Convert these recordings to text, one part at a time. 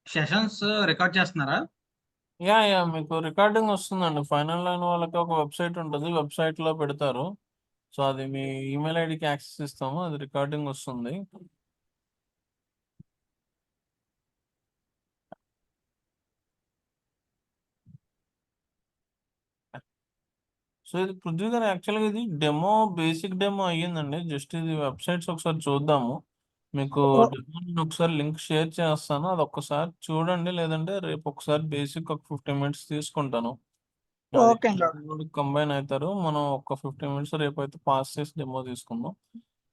Sessions record చేస్తున్నారా? మీకు recording వస్తుందండి. ఫైనల్ లైన్ వాళ్ళకి ఒక వెబ్సైట్ ఉంటుంది. వెబ్సైట్లో పెడతారు. సో అది మీ ఈమెయిల్ ఐడికి యాక్సెస్ ఇస్తాము. అది రికార్డింగ్ వస్తుంది. సో ఇది పృథ్వీ గారు, యాక్చువల్గా ఇది డెమో, బేసిక్ డెమో అయ్యిందండి. జస్ట్ ఇది వెబ్సైట్స్ ఒకసారి చూద్దాము. మీకు ఓ- డెమో నేను ఒకసారి లింక్ షేర్ చేస్తాను. అది ఒక్కసారి చూడండి. లేదంటే రేపు ఒకసారి బేసిక్ ఒక 15 మినిట్స్ తీసుకుంటాను. అది ఓకే అండి. కంబైన్ అవుతారు. మనం ఒక 15 మినిట్స్ రేపు అయితే పాస్ చేసి డెమో తీసుకుందాం.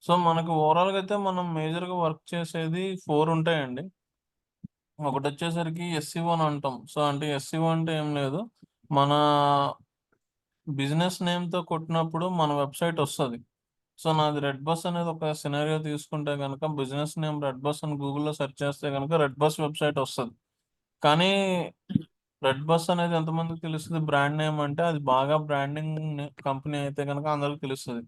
సో మనకి ఓవరాల్గా అయితే మనం మేజర్గా వర్క్ చేసేది 4 ఉంటాయండి. ఒకటి వచ్చేసరికి ఎస్సీఓ అని అంటాం. సో అంటే ఎస్సీఓ అంటే ఏం లేదు, మన బిజినెస్ నేమ్తో కొట్టినప్పుడు మన వెబ్సైట్ వస్తుంది. సో నాది రెడ్ బస్ అనేది ఒక సినారియో తీసుకుంటే కనుక, బిజినెస్ నేమ్ రెడ్ బస్ అని గూగుల్లో సెర్చ్ చేస్తే కనుక రెడ్ బస్ వెబ్సైట్ వస్తుంది. కానీ రెడ్ బస్ అనేది ఎంతమందికి తెలుస్తుంది? బ్రాండ్ నేమ్ అంటే అది బాగా బ్రాండింగ్ కంపెనీ అయితే కనుక అందరికి తెలుస్తుంది.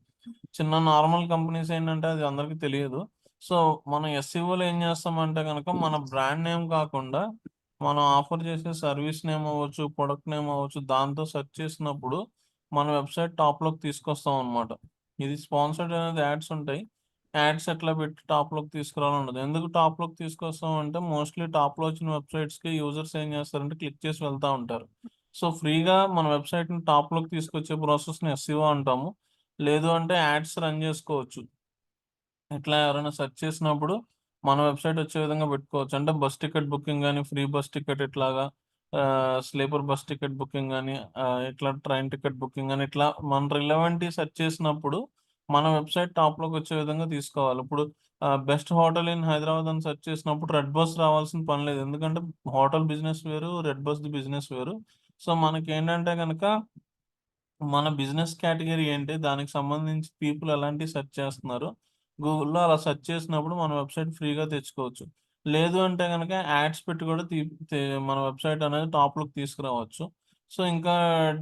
చిన్న నార్మల్ కంపెనీస్ ఏంటంటే అది అందరికి తెలియదు. సో మనం ఎస్సీఓలో ఏం చేస్తామంటే కనుక మన బ్రాండ్ నేమ్ కాకుండా మనం ఆఫర్ చేసే సర్వీస్ నేమ్ అవ్వచ్చు, ప్రొడక్ట్ నేమ్ అవ్వచ్చు, దాంతో సెర్చ్ చేసినప్పుడు మన వెబ్సైట్ టాప్లోకి తీసుకొస్తాం అనమాట. ఇది స్పాన్సర్డ్ అనేది యాడ్స్ ఉంటాయి. యాడ్స్ ఎట్లా పెట్టి టాప్లోకి తీసుకురావాలని ఉండదు. ఎందుకు టాప్లోకి తీసుకొస్తాం అంటే మోస్ట్లీ టాప్లో వచ్చిన వెబ్సైట్స్కి యూజర్స్ ఏం చేస్తారంటే క్లిక్ చేసి వెళ్తూ ఉంటారు. సో ఫ్రీగా మన వెబ్సైట్ని టాప్లోకి తీసుకొచ్చే ప్రాసెస్ని ఎస్సీఓ అంటాము. లేదు అంటే యాడ్స్ రన్ చేసుకోవచ్చు. ఇట్లా ఎవరైనా సెర్చ్ చేసినప్పుడు మన వెబ్సైట్ వచ్చే విధంగా పెట్టుకోవచ్చు. అంటే బస్ టికెట్ బుకింగ్ కానీ, ఫ్రీ బస్ టికెట్ ఇట్లాగా, స్లీపర్ బస్ టికెట్ బుకింగ్ కానీ, ఇట్లా ట్రైన్ టికెట్ బుకింగ్ అని, ఇట్లా మన రిలవెంట్ సెర్చ్ చేసినప్పుడు మన వెబ్సైట్ టాప్లోకి వచ్చే విధంగా తీసుకోవాలి. ఇప్పుడు బెస్ట్ హోటల్ ఇన్ హైదరాబాద్ అని సెర్చ్ చేసినప్పుడు రెడ్ బస్ రావాల్సిన పని లేదు. ఎందుకంటే హోటల్ బిజినెస్ వేరు, రెడ్ బస్ ది బిజినెస్ వేరు. సో మనకి ఏంటంటే కనుక మన బిజినెస్ కేటగిరీ ఏంటి, దానికి సంబంధించి పీపుల్ ఎలాంటి సెర్చ్ చేస్తున్నారు, గూగుల్‌లో అలా సెర్చ్ చేసినప్పుడు మన వెబ్సైట్ ఫ్రీగా తెచ్చుకోవచ్చు. లేదు అంటే గనక యాడ్స్ పెట్టి కూడా తీ తే మన వెబ్సైట్ అనేది టాప్‌లోకి తీసుకురావచ్చు. సో ఇంకా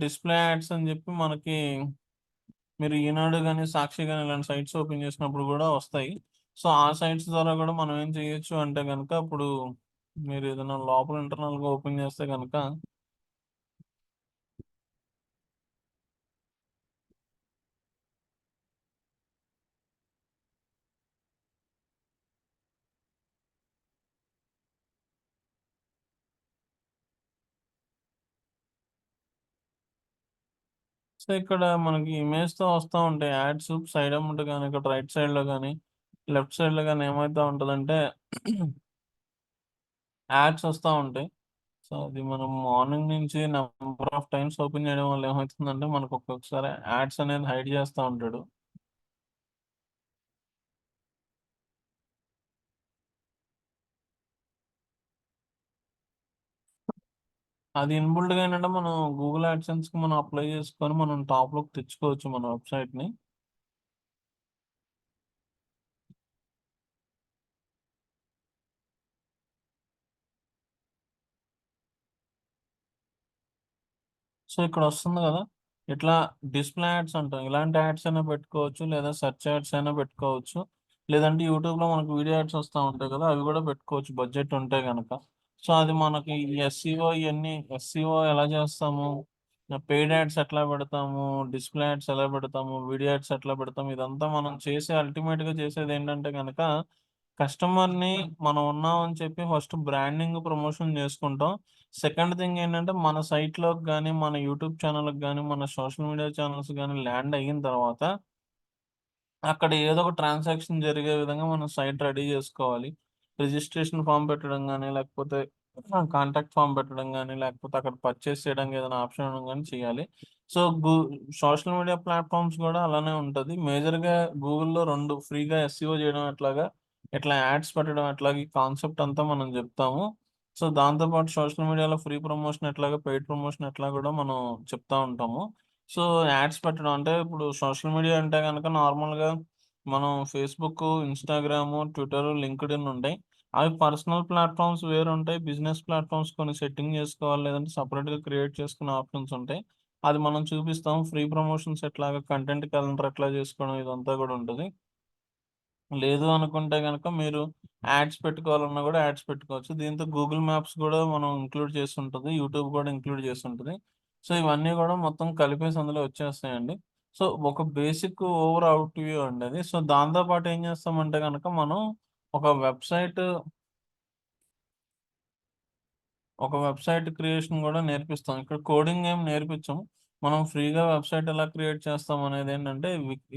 డిస్‌ప్లే యాడ్స్ అని చెప్పి మనకి, మీరు ఈనాడు గాని, సాక్షి గాని ఇలాంటి సైట్స్ ఓపెన్ చేసినప్పుడు కూడా వస్తాయి. సో ఆ సైట్స్ ద్వారా కూడా మనం ఏం చేయొచ్చు అంటే గనక, ఇప్పుడు మీరు ఏదైనా లోపల ఇంటర్నల్‌గా ఓపెన్ చేస్తే గనక, సో ఇక్కడ మనకి ఇమేజ్‌తో వస్తా ఉంటాయి యాడ్స్. సైడ్ ఎమ్మట గాని, ఇక్కడ రైట్ సైడ్‌లో గాని, లెఫ్ట్ సైడ్‌లో గాని ఏమైతా ఉంటదంటే యాడ్స్ వస్తా ఉంటాయి. సో అది మనం మార్నింగ్ నుంచి నంబర్ ఆఫ్ టైమ్స్ ఓపెన్ చేయడం వల్ల ఏమవుతుందంటే మనకు ఒక్కొక్కసారి యాడ్స్ అనేది హైడ్ చేస్తా ఉంటాడు. అది ఇన్‌బిల్డ్‌గా ఏంటంటే మనం గూగుల్ యాడ్సెన్స్‌కి మనం అప్లై చేసుకొని మనం టాప్‌లోకి తెచ్చుకోవచ్చు మన వెబ్సైట్‌ని. సో ఇక్కడ వస్తుంది కదా, ఇట్లా డిస్‌ప్లే యాడ్స్ అంటాం. ఇలాంటి యాడ్స్ అయినా పెట్టుకోవచ్చు, లేదా సెర్చ్ యాడ్స్ అయినా పెట్టుకోవచ్చు. లేదంటే యూట్యూబ్‌లో మనకు వీడియో యాడ్స్ వస్తా ఉంటాయి కదా, అవి కూడా పెట్టుకోవచ్చు బడ్జెట్ ఉంటే గనక. సో అది మనకి ఎస్సీఓ ఇయన్నీ, ఎస్సీఓ ఎలా చేస్తాము, పెయిడ్ యాడ్స్ ఎట్లా పెడతాము, డిస్‌ప్లే యాడ్స్ ఎలా పెడతాము, వీడియో యాడ్స్ ఎట్లా పెడతాము, ఇదంతా మనం చేసే అల్టిమేట్‌గా చేసేదేంటంటే గనక, కస్టమర్‌ని మనం ఉన్నామని చెప్పి ఫస్ట్ బ్రాండింగ్, ప్రమోషన్ చేసుకుంటాం. సెకండ్ థింగ్ ఏంటంటే మన సైట్‌లోకి గాని, మన యూట్యూబ్ ఛానెల్‌కి గాని, మన సోషల్ మీడియా ఛానెల్స్ గాని ల్యాండ్ అయిన తర్వాత అక్కడ ఏదో ఒక ట్రాన్సాక్షన్ జరిగే విధంగా మనం సైట్ రెడీ చేసుకోవాలి. రిజిస్ట్రేషన్ ఫార్మ్ పెట్టడం గాని, లేకపోతే కాంటాక్ట్ ఫార్మ్ పెట్టడం గాని, లేకపోతే అక్కడ పర్చేస్ చేయడానికి ఏదైనా ఆప్షన్ ఇవ్వడం గాని చేయాలి. సో సోషల్ మీడియా ప్లాట్‌ఫార్మ్స్ గూడా అలానే ఉంటది. మేజర్‌గా గూగుల్‌లో 2 ఫ్రీగా ఎస్‌ఈఓ చేయడం ఎట్లాగా, ఇట్లా యాడ్స్ పెట్టడం ఎట్లాగా, ఈ కాన్సెప్ట్ అంతా మనం జెప్తాము. సో దాంతో పాటు సోషల్ మీడియాలో ఫ్రీ ప్రమోషన్ ఎట్లాగా, పెయిడ్ ప్రమోషన్ ఎట్లా గూడా మనం చెప్తా ఉంటాము. సో యాడ్స్ పెట్టడం అంటే, ఇప్పుడు సోషల్ మీడియా అంటే గనక నార్మల్‌గా మనం ఫేస్‌బుక్కు, ఇన్‌స్టాగ్రాము, ట్విట్టరు, లింక్డ్ఇన్ ఉంటాయి. అవి పర్సనల్ ప్లాట్‌ఫార్మ్స్ వేరుంటాయి. బిజినెస్ ప్లాట్‌ఫార్మ్స్ కొన్ని సెట్టింగ్ జేసుకోవాలి. లేదంటే సెపరేట్‌గా క్రియేట్ చేసుకునే ఆప్షన్స్ ఉంటాయి. అది మనం చూపిస్తాం. ఫ్రీ ప్రమోషన్స్ ఎట్లాగా, కంటెంట్ క్యాలెండర్ ఎట్లా జేసుకోవడం, ఇదంతా గూడా ఉంటది. లేదు అనుకుంటే గనక మీరు యాడ్స్ పెట్టుకోవాలన్నా గూడా యాడ్స్ పెట్టుకోవచ్చు. దీంతో గూగుల్ మ్యాప్స్ గూడా మనం ఇంక్లూడ్ చేసుంటది. యూట్యూబ్ గూడా ఇంక్లూడ్ చేసుంటది. సో, ఇవన్నీ గూడా మొత్తం కలిపేసి అందులో వచ్చేస్తాయండి. సో, ఒక బేసిక్ ఓవర్ అవుట్ వ్యూ అండి అది. సో, దాంతో పాటు ఏం చేస్తామంటే గనక మనం ఒక వెబ్‌సైట్ ఒక వెబ్‌సైట్ క్రియేషన్ గూడా నేర్పిస్తాం. ఇక్కడ కోడింగ్ ఏం నేర్పించం. మనం ఫ్రీగా వెబ్‌సైట్ ఎలా క్రియేట్ చేస్తాం అనేదేంటంటే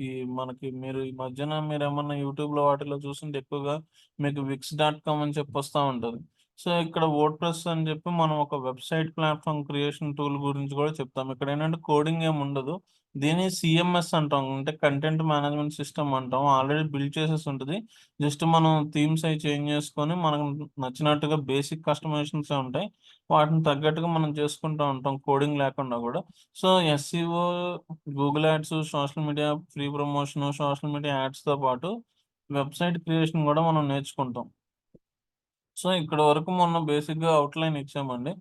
ఈ మనకి మీరు ఈ మధ్యన మీరేమన్నా యూట్యూబ్‌లో వాటిలో చూసుంటే ఎక్కువగా మీకు విక్స్.కామ్ అని చెప్పి వస్తా ఉంటది. సో, ఇక్కడ వర్డ్‌ప్రెస్ అని చెప్పి మనం ఒక వెబ్‌సైట్ ప్లాట్‌ఫార్మ్ క్రియేషన్ టూల్ గురించి గూడా చెప్తాం. ఇక్కడేంటంటే కోడింగ్ ఏమి ఉండదు. దీన్ని సీఎంఎస్ అంటాం. అంటే కంటెంట్ మేనేజ్మెంట్ సిస్టమ్ అంటాం. ఆల్రెడీ బిల్డ్ చేసేసి ఉంటది. జస్ట్ మనం థీమ్స్ అయి చేంజ్ చేసుకొని మనకు నచ్చినట్టుగా బేసిక్ కస్టమైజేషన్సే ఉంటాయి. వాటిని తగ్గట్టుగా మనం చేసుకుంటా ఉంటాం కోడింగ్ లేకుండా గూడా. So, SEO, Google ads, social media free promotion, social media యాడ్స్‌తో పాటు వెబ్‌సైట్ క్రియేషన్ గూడా మనం నేర్చుకుంటాం. సో, ఇక్కడి వరకు మొన్న బేసిక్‌గా ఔట్‌లైన్ ఇచ్చామండి.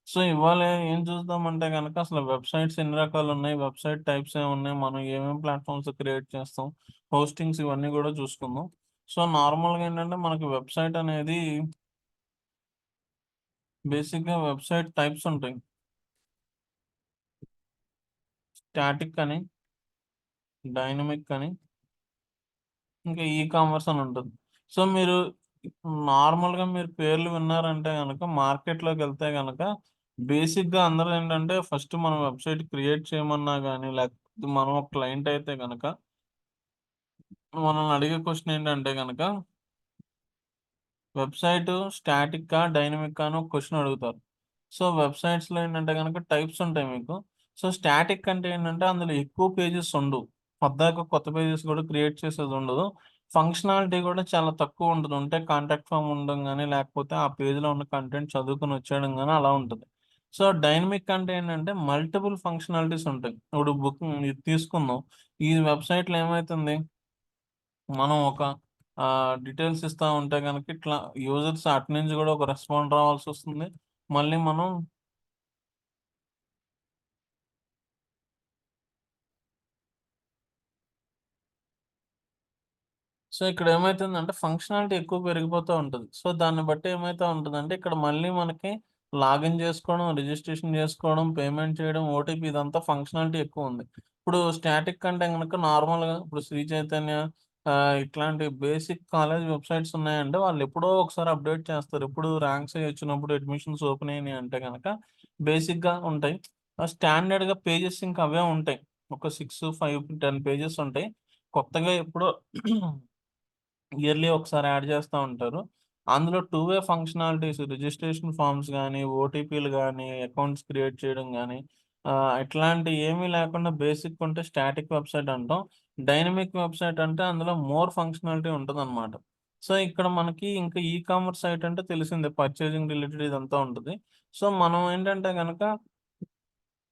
సో, ఇవాళ ఏం చూద్దామంటే గనక అసలు వెబ్‌సైట్స్ ఎన్ని రకాలున్నాయి, వెబ్‌సైట్ టైప్స్ ఏమున్నాయి, మనం ఏమేం ప్లాట్‌ఫామ్స్ క్రియేట్ చేస్తాం, హోస్టింగ్స్ ఇవన్నీ గూడా చూసుకుందాం. సో, నార్మల్‌గా ఏంటంటే మనకి వెబ్‌సైట్ అనేది బేసిక్‌గా వెబ్‌సైట్ టైప్స్ ఉంటాయి. స్టాటిక్ అని, డైనమిక్ అని, ఇంకా కామర్స్ అని ఉంటది. సో, మీరు నార్మల్‌గా మీరు పేర్లు విన్నారంటే గనక మార్కెట్‌లోకెళ్తే గనక బేసిక్‌గా అందరూ ఏంటంటే ఫస్ట్ మనం వెబ్‌సైట్ క్రియేట్ చేయమన్నా గాని, లేకపోతే మనం ఒక క్లయింట్ అయితే గనక మనల్ని అడిగే క్వెషన్ ఏంటంటే గనక వెబ్‌సైటు స్టాటిక్కా? డైనమిక్కా? అని ఒక క్వెషన్ అడుగుతారు. సో, వెబ్‌సైట్స్‌లో ఏంటంటే గనక టైప్స్ ఉంటాయి మీకు. సో, స్టాటిక్ అంటే ఏంటంటే అందులో ఎక్కువ పేజెస్ ఉండవు. పద్దాక కొత్త పేజెస్ కూడా క్రియేట్ చేసేదుండదు. ఫంక్షనాలిటీ కూడా చాలా తక్కువుంటది. ఉంటే కాంటాక్ట్ ఫార్మ్ ఉండడం గాని, లేకపోతే ఆ పేజ్‌లో ఉన్న కంటెంట్ చదువుకొని వచ్చేయడం గాని అలా ఉంటది. సో, డైనమిక్ అంటే ఏంటంటే మల్టిపుల్ ఫంక్షనాలిటీస్ ఉంటాయి. ఇప్పుడు బుకింగ్ ఇది తీసుకుందాం. ఈ వెబ్‌సైట్‌లో ఏమైతుంది మనం ఒక డీటెయిల్స్ ఇస్తా ఉంటే గనక ఇట్లా యూజర్స్ అటు నుంచి గూడా ఒక రెస్పాండ్ రావాల్సొస్తుంది. మళ్ళీ మనం సో, ఇక్కడ ఏమైతుందంటే ఫంక్షనాలిటీ ఎక్కువ పెరిగిపోతా ఉంటది. సో, దాన్ని బట్టి ఏమైతా ఉంటదంటే ఇక్కడ మళ్ళీ మనకి లాగిన్ జేసుకోవడం, రిజిస్ట్రేషన్ జేసుకోవడం, పేమెంట్ చేయడం, ఓటీపీ ఇదంతా ఫంక్షనాలిటీ ఎక్కువుంది. ఇప్పుడు స్టాటిక్ అంటే గనక నార్మల్‌గా ఇప్పుడు శ్రీ చైతన్య ఇట్లాంటి బేసిక్ కాలేజ్ వెబ్‌సైట్స్ ఉన్నాయంటే వాళ్ళెప్పుడో ఒకసారి అప్‌డేట్ చేస్తారు. ఎప్పుడు ర్యాంక్స్ అయి వచ్చినప్పుడు అడ్మిషన్స్ ఓపెన్ అయినాయి అంటే గనక బేసిక్‌గా ఉంటాయి. స్టాండర్డ్‌గా పేజెస్ ఇంకా అవే ఉంటాయి. ఒక 6, 5, 10 పేజెస్ ఉంటాయి. కొత్తగా ఎప్పుడో ఇయర్‌లీ ఒకసారి యాడ్ చేస్తా ఉంటారు. అందులో two way functionalities registration forms గానీ, ఓటీపీలు గానీ, అకౌంట్స్ క్రియేట్ చేయడం గానీ, ఇట్లాంటియి ఏమీ లేకుండా బేసిక్ ఉంటే స్టాటిక్ వెబ్‌సైట్ అంటాం. డైనమిక్ వెబ్‌సైట్ అంటే అందులో మోర్ ఫంక్షనాలిటీ ఉంటదనమాట. సో, ఇక్కడ మనకి ఇంకా కామర్స్ సైట్ అంటే తెలిసిందే పర్చేజింగ్ రిలేటెడ్ ఇదంతా ఉంటది. సో, మనం ఏంటంటే గనక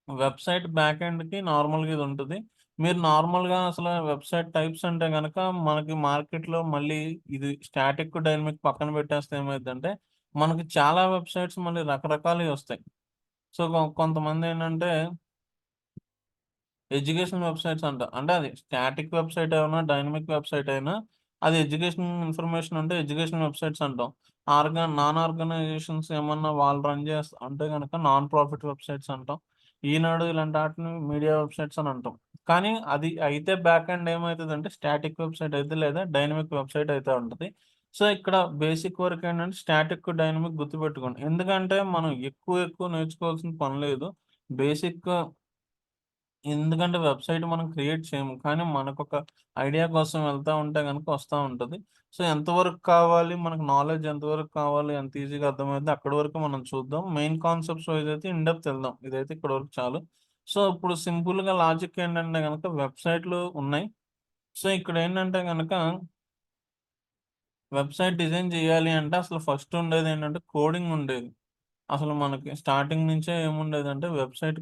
వెబ్‌సైట్ బ్యాక్ ఎండ్‌కి నార్మల్‌గా ఇదుంటది. మీరు నార్మల్‌గా అసల వెబ్‌సైట్ టైప్స్ అంటే గనక మనకి మార్కెట్‌లో మళ్ళీ ఇది స్టాటిక్, డైనమిక్ పక్కన పెట్టేస్తే ఏమైద్దంటే, మనకి చాలా వెబ్‌సైట్స్ మళ్ళీ రకరకాలయి ఒస్తాయి. సో, కొంతమందేంటంటే ఎడ్యుకేషన్ వెబ్‌సైట్స్ అంట. అంటే అది స్టాటిక్ వెబ్‌సైట్ అయినా, డైనమిక్ వెబ్‌సైట్ అయినా అది ఎడ్యుకేషన్ ఇన్ఫర్మేషన్ ఉంటే ఎడ్యుకేషన్ వెబ్‌సైట్స్ అంటాం. నాన్ ఆర్గనైజేషన్స్ ఏమన్నా వాళ్ళు రన్ అంటే గనక నాన్ ప్రాఫిట్ వెబ్‌సైట్స్ అంటాం. ఈనాడు ఇలాంటి ఆటిని మీడియా వెబ్‌సైట్స్ అని అంటాం. కానీ అది అయితే బ్యాక్ ఎండ్ ఏమైతదంటే స్టాటిక్ వెబ్‌సైట్ అయితే లేదా డైనమిక్ వెబ్‌సైట్ అయితే ఉంటది. సో, ఇక్కడ బేసిక్ వరకు ఏంటంటే స్టాటిక్, డైనమిక్ గుర్తుపెట్టుకోండి. ఎందుకంటే మనం ఎక్కువ ఎక్కువ నేర్చుకోవాల్సిన పని లేదు. బేసిక్ ఎందుకంటే వెబ్‌సైట్ మనం క్రియేట్ చేయము. కానీ మనకొక ఐడియా కోసం వెళ్తా ఉంటే గనుక వస్తా ఉంటది. సో, ఎంతవరకు కావాలి, మనకు నాలెడ్జ్ ఎంతవరకు కావాలి, ఎంత ఈజీగా అర్థమైద్దో అక్కడి వరకు మనం చూద్దాం. మెయిన్ కాన్సెప్ట్స్ వైస్ అయితే ఇన్ డెప్త్ ఎళ్దాం. ఇదైతే ఇక్కడి వరకు చాలు. సో, ఇప్పుడు సింపుల్‌గా లాజిక్ ఏంటంటే గనక వెబ్‌సైట్‌లు ఉన్నాయి. సో, ఇక్కడేంటంటే గనక వెబ్‌సైట్ డిజైన్ చేయాలి అంటే అసలు ఫస్ట్ ఉండేదేంటంటే కోడింగ్ ఉండేది. అసలు మనకి స్టార్టింగ్ నుంచే ఏముండేదంటే వెబ్‌సైట్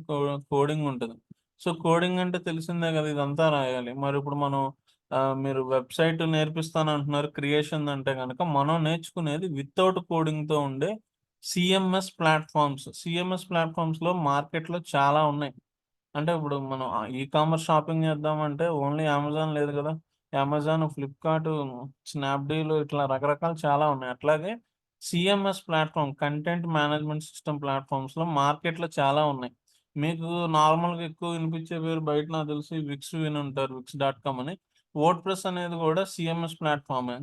కోడింగ్ ఉంటది. సో, కోడింగ్ అంటే తెలిసిందే గదా! ఇదంతా రాయాలి. మరిప్పుడు మనం మీరు వెబ్‌సైట్ నేర్పిస్తానంటున్నారు క్రియేషన్ అంటే గనక మనం నేర్చుకునేది వితౌట్ కోడింగ్‌తో ఉండే సీఎంఎస్ ప్లాట్‌ఫార్మ్స్. సీఎంఎస్ ప్లాట్‌ఫార్మ్స్‌లో మార్కెట్‌లో చాలా ఉన్నాయి. అంటే ఇప్పుడు మనం కామర్స్ షాపింగ్ చేద్దామంటే ఓన్లీ అమెజాన్ లేదు గదా! అమెజాన్, ఫ్లిప్‌కార్ట్, స్నాప్‌డీల్ ఇట్లా రకరకాలు చాలా ఉన్నాయి. అట్లాగే CMS platform content management system ప్లాట్‌ఫార్మ్స్‌లో మార్కెట్‌లో చాలా ఉన్నాయి. మీకు నార్మల్‌గా ఎక్కువ వినిపించే పేరు బయట నాకు తెలిసి విక్స్ వినుంటారు. విక్స్ డాట్ కామ్ అని. వర్డ్‌ప్రెస్ అనేది కూడా సీఎంఎస్ ప్లాట్‌ఫార్మే.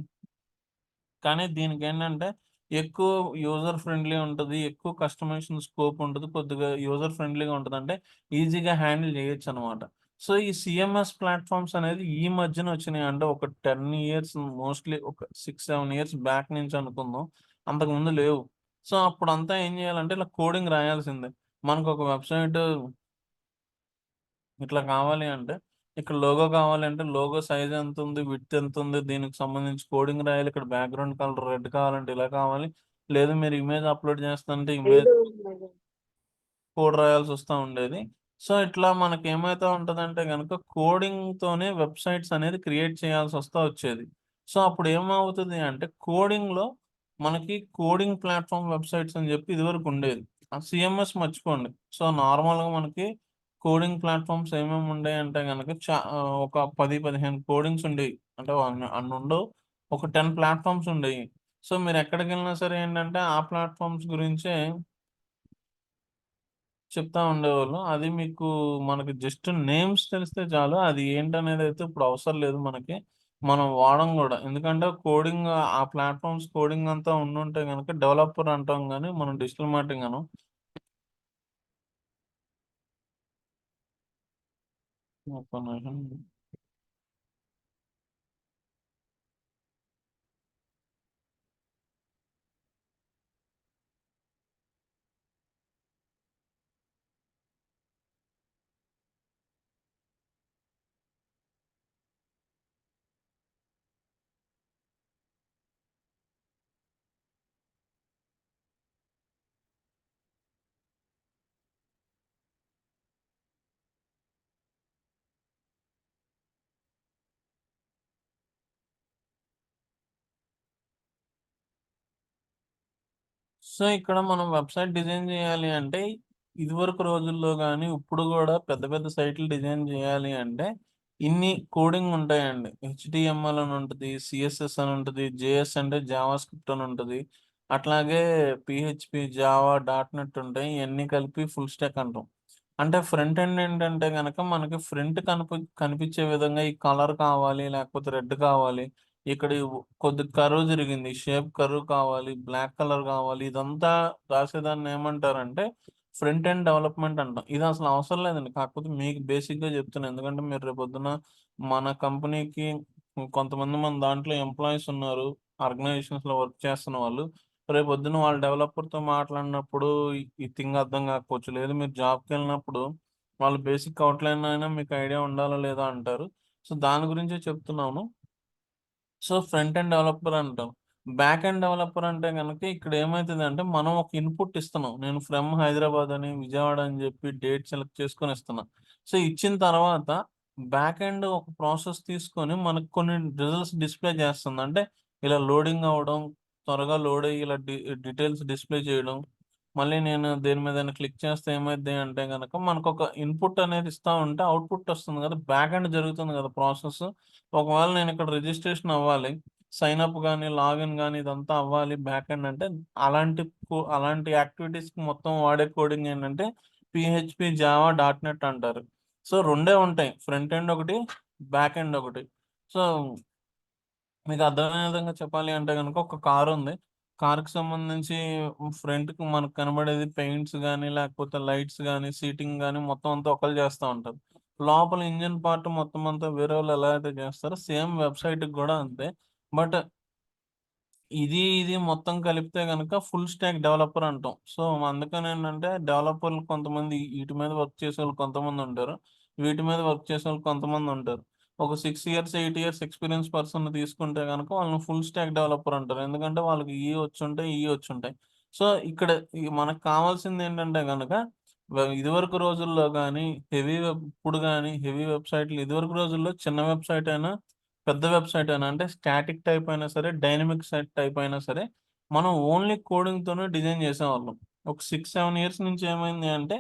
కానీ దీనికేంటంటే ఎక్కువ యూజర్ ఫ్రెండ్లీ ఉంటది. ఎక్కువ కస్టమైజేషన్ స్కోప్ ఉంటది. కొద్దిగా యూజర్ ఫ్రెండ్లీగా ఉంటది. అంటే ఈజీగా హ్యాండిల్ చేయొచ్చనమాట. సో, ఈ సీఎంఎస్ ప్లాట్‌ఫార్మ్స్ అనేది ఈ మధ్యన వచ్చినాయి. అంటే ఒక 10 ఇయర్స్ మోస్ట్‌లీ ఒక 6, 7 ఇయర్స్ బ్యాక్ నుంచి అనుకుందాం. అంతకుముందు లేవు. సో, అప్పుడంతా ఏం చేయాలంటే ఇలా కోడింగ్ రాయాల్సిందే. మనకొక వెబ్‌సైట్ ఇట్లా కావాలి అంటే, ఇక్కడ లోగో కావాలంటే లోగో సైజ్ ఎంతుంది? విడ్త్ ఎంతుంది? దీనికి సంబంధించి కోడింగ్ రాయాలి. ఇక్కడ బ్యాక్‌గ్రౌండ్ కలర్ రెడ్ కావాలంటే ఇలా కావాలి. లేదు మీరు ఇమేజ్ అప్‌లోడ్ చేస్తానంటే ఇమేజ్ కోడ్ రాయాల్సొస్తా ఉండేది. సో, ఇట్లా మనకేమైతా ఉంటదంటే గనక కోడింగ్‌తోనే వెబ్‌సైట్స్ అనేది క్రియేట్ చేయాల్సొస్తా వచ్చేది. సో, అప్పుడేమవుతది అంటే కోడింగ్‌లో మనకి కోడింగ్ ప్లాట్‌ఫార్మ్ వెబ్‌సైట్స్ అని జెప్పి ఇదివరకుండేది. ఆ సీఎంఎస్ మర్చిపోండి. సో, నార్మల్‌గా మనకి కోడింగ్ ప్లాట్‌ఫార్మ్స్ ఏమేముండేయంటే గనక ఒక 10, 15 కోడింగ్స్ ఉండేయి. అంటే అన్నుండవు. ఒక 10 ప్లాట్‌ఫార్మ్స్ ఉండేయి. సో, మీరెక్కడికెళ్ళినా సరే ఏంటంటే ఆ ప్లాట్‌ఫార్మ్స్ గురించే చెప్తా ఉండేవాళ్ళు. అది మీకు మనకి జస్ట్ నేమ్స్ తెలిస్తే చాలు. అది ఏంటనేదైతే ఇప్పుడు అవసరం లేదు మనకి. మనం వాడం గూడా. ఎందుకంటే కోడింగ్ ఆ ప్లాట్‌ఫార్మ్స్ కోడింగ్ అంతా ఉండుంటే గనక డెవలపర్ అంటాం గానీ, మనం డిజిటల్ మార్కెటింగ్ అనం. ఒక్క నిమిషం. సో, ఇక్కడ మనం వెబ్‌సైట్ డిజైన్ జేయాలి అంటే, ఇదివరకు రోజుల్లో గాని, ఇప్పుడు గూడా పెద్ద పెద్ద సైట్‌లు డిజైన్ జేయాలి అంటే, ఇన్ని కోడింగ్ ఉంటాయండి. హెచ్‌టీఎంఎల్ అని ఉంటది, సీఎస్ఎస్ అని ఉంటది, జేఎస్ అంటే జావా స్క్రిప్ట్ అని ఉంటది. అట్లాగే పీహెచ్‌పీ, జావా, డాట్ నెట్ ఉంటాయి. ఇయన్నీ కలిపి ఫుల్ స్టాక్ అంటాం. అంటే ఫ్రంట్ ఎండ్ ఏంటంటే గనక మనకి ఫ్రంట్ కనిపించే విధంగా ఈ కలర్ కావాలి, లేకపోతే రెడ్ కావాలి. ఇక్కడ కొద్దిగా కర్వ్ జరిగింది. షేప్ కర్వ్ కావాలి. బ్లాక్ కలర్ కావాలి. ఇదంతా రాసేదాన్ని ఏమంటారంటే ఫ్రంట్ ఎండ్ డెవలప్‌మెంట్ అంటాం. ఇది అసలు అవసరం లేదండి. కాకపోతే మీకు బేసిక్‌గా చెప్తున్నా. ఎందుకంటే మీరు రేపొద్దున మన కంపెనీకి కొంతమంది మన దాంట్లో ఎంప్లాయీస్ ఉన్నారు. ఆర్గనైజేషన్స్‌లో వర్క్ చేస్తున్న వాళ్ళు. రేపొద్దున వాళ్ళు డెవలపర్‌తో మాట్లాడినప్పుడు ఈ థింగ్ అర్థం కాకపోవచ్చు. లేదు మీరు జాబ్‌కెళ్ళినప్పుడు వాళ్ళు బేసిక్ అవుట్‌లైన్ అయినా మీకు ఐడియా ఉండాలా లేదా అంటారు. సో, దాని గురించే చెప్తున్నాను. సో, ఫ్రంట్ ఎండ్ డెవలపర్ అంటాం. బ్యాక్ ఎండ్ డెవలపర్ అంటే గనక ఇక్కడ ఏమైతదంటే, మనం ఒక ఇన్‌పుట్ ఇస్తున్నాం. నేను ఫ్రమ్ హైదరాబాద్ అని, విజయవాడ అని జెప్పి డేట్ సెలెక్ట్ చేసుకొని ఇస్తున్నా. సో, ఇచ్చిన తర్వాత బ్యాక్ ఎండ్ ఒక ప్రాసెస్ తీసుకొని మనకు కొన్ని రిజల్ట్స్ డిస్‌ప్లే చేస్తుంది. అంటే ఇలా లోడింగ్ అవ్వడం, త్వరగా లోడ్ అయ్యి ఇలా డీటెయిల్స్ డిస్‌ప్లే చేయడం. మళ్ళీ నేను దేని మీదైనా క్లిక్ చేస్తే ఏమైద్ది అంటే గనక మనకొక ఇన్‌పుట్ అనేది ఇస్తా ఉంటే అవుట్‌పుట్ వస్తుంది గదా! బ్యాక్ ఎండ్ జరుగుతుంది గదా ప్రాసెస్. ఒకవేళ నేనిక్కడ రిజిస్ట్రేషన్ అవ్వాలి. సైన్ అప్ గాని, లాగిన్ గాని ఇదంతా అవ్వాలి బ్యాక్ ఎండ్ అంటే అలాంటి యాక్టివిటీస్‌కి మొత్తం వాడే కోడింగ్ ఏంటంటే పీహెచ్‌పీ, జావా, డాట్ నెట్ అంటారు. సో, రెండే ఉంటాయి. ఫ్రంట్ ఎండ్ ఒకటి, బ్యాక్ ఎండ్ ఒకటి. సో, మీకు అర్థమయ్యే విధంగా చెప్పాలి అంటే గనుక ఒక కారుంది. కార్‌కి సంబంధించి ఫ్రంట్‌కి మనకు కనబడేది పెయింట్స్ గాని, లేకపోతే లైట్స్ గాని, సీటింగ్ గాని మొత్తం అంతా ఒకళ్ళు చేస్తా ఉంటారు. లోపల ఇంజిన్ పార్ట్ మొత్తం అంతా వేరేవాళ్ళు ఎలా అయితే చేస్తారో సేమ్ వెబ్‌సైట్‌కి గూడా అంతే. బట్ ఇది మొత్తం కలిపితే గనక ఫుల్ స్టాక్ డెవలపర్ అంటాం. సో, అందుకనేంటంటే డెవలపర్లు కొంతమంది ఈటి మీద వర్క్ చేసేవాళ్ళు కొంతమందుంటారు. వీటి మీద వర్క్ చేసేవాళ్ళు కొంతమందుంటారు. ఒక 6 ఇయర్స్, 8 ఇయర్స్ ఎక్స్‌పీరియన్స్ పర్సన్‌ని తీసుకుంటే గనక వాళ్ళని ఫుల్ స్టాక్ డెవలపర్ అంటారు. ఎందుకంటే వాళ్ళకి ఈ వచ్చుంటాయి. సో, ఇక్కడ మనకు కావాల్సిందేంటంటే గనక ఇదివరకు రోజుల్లో గాని, ఇప్పుడు గాని హెవీ వెబ్‌సైట్‌లు ఇదివరకు రోజుల్లో చిన్న వెబ్‌సైట్ అయినా పెద్ద వెబ్‌సైట్ అయినా అంటే స్టాటిక్ టైప్ అయినా సరే, డైనమిక్ సైట్ టైప్ అయినా సరే, మనం ఓన్లీ కోడింగ్‌తోనే డిజైన్ చేసేవాళ్ళం. ఒక 6, 7 ఇయర్స్ నుంచి ఏమైంది అంటే,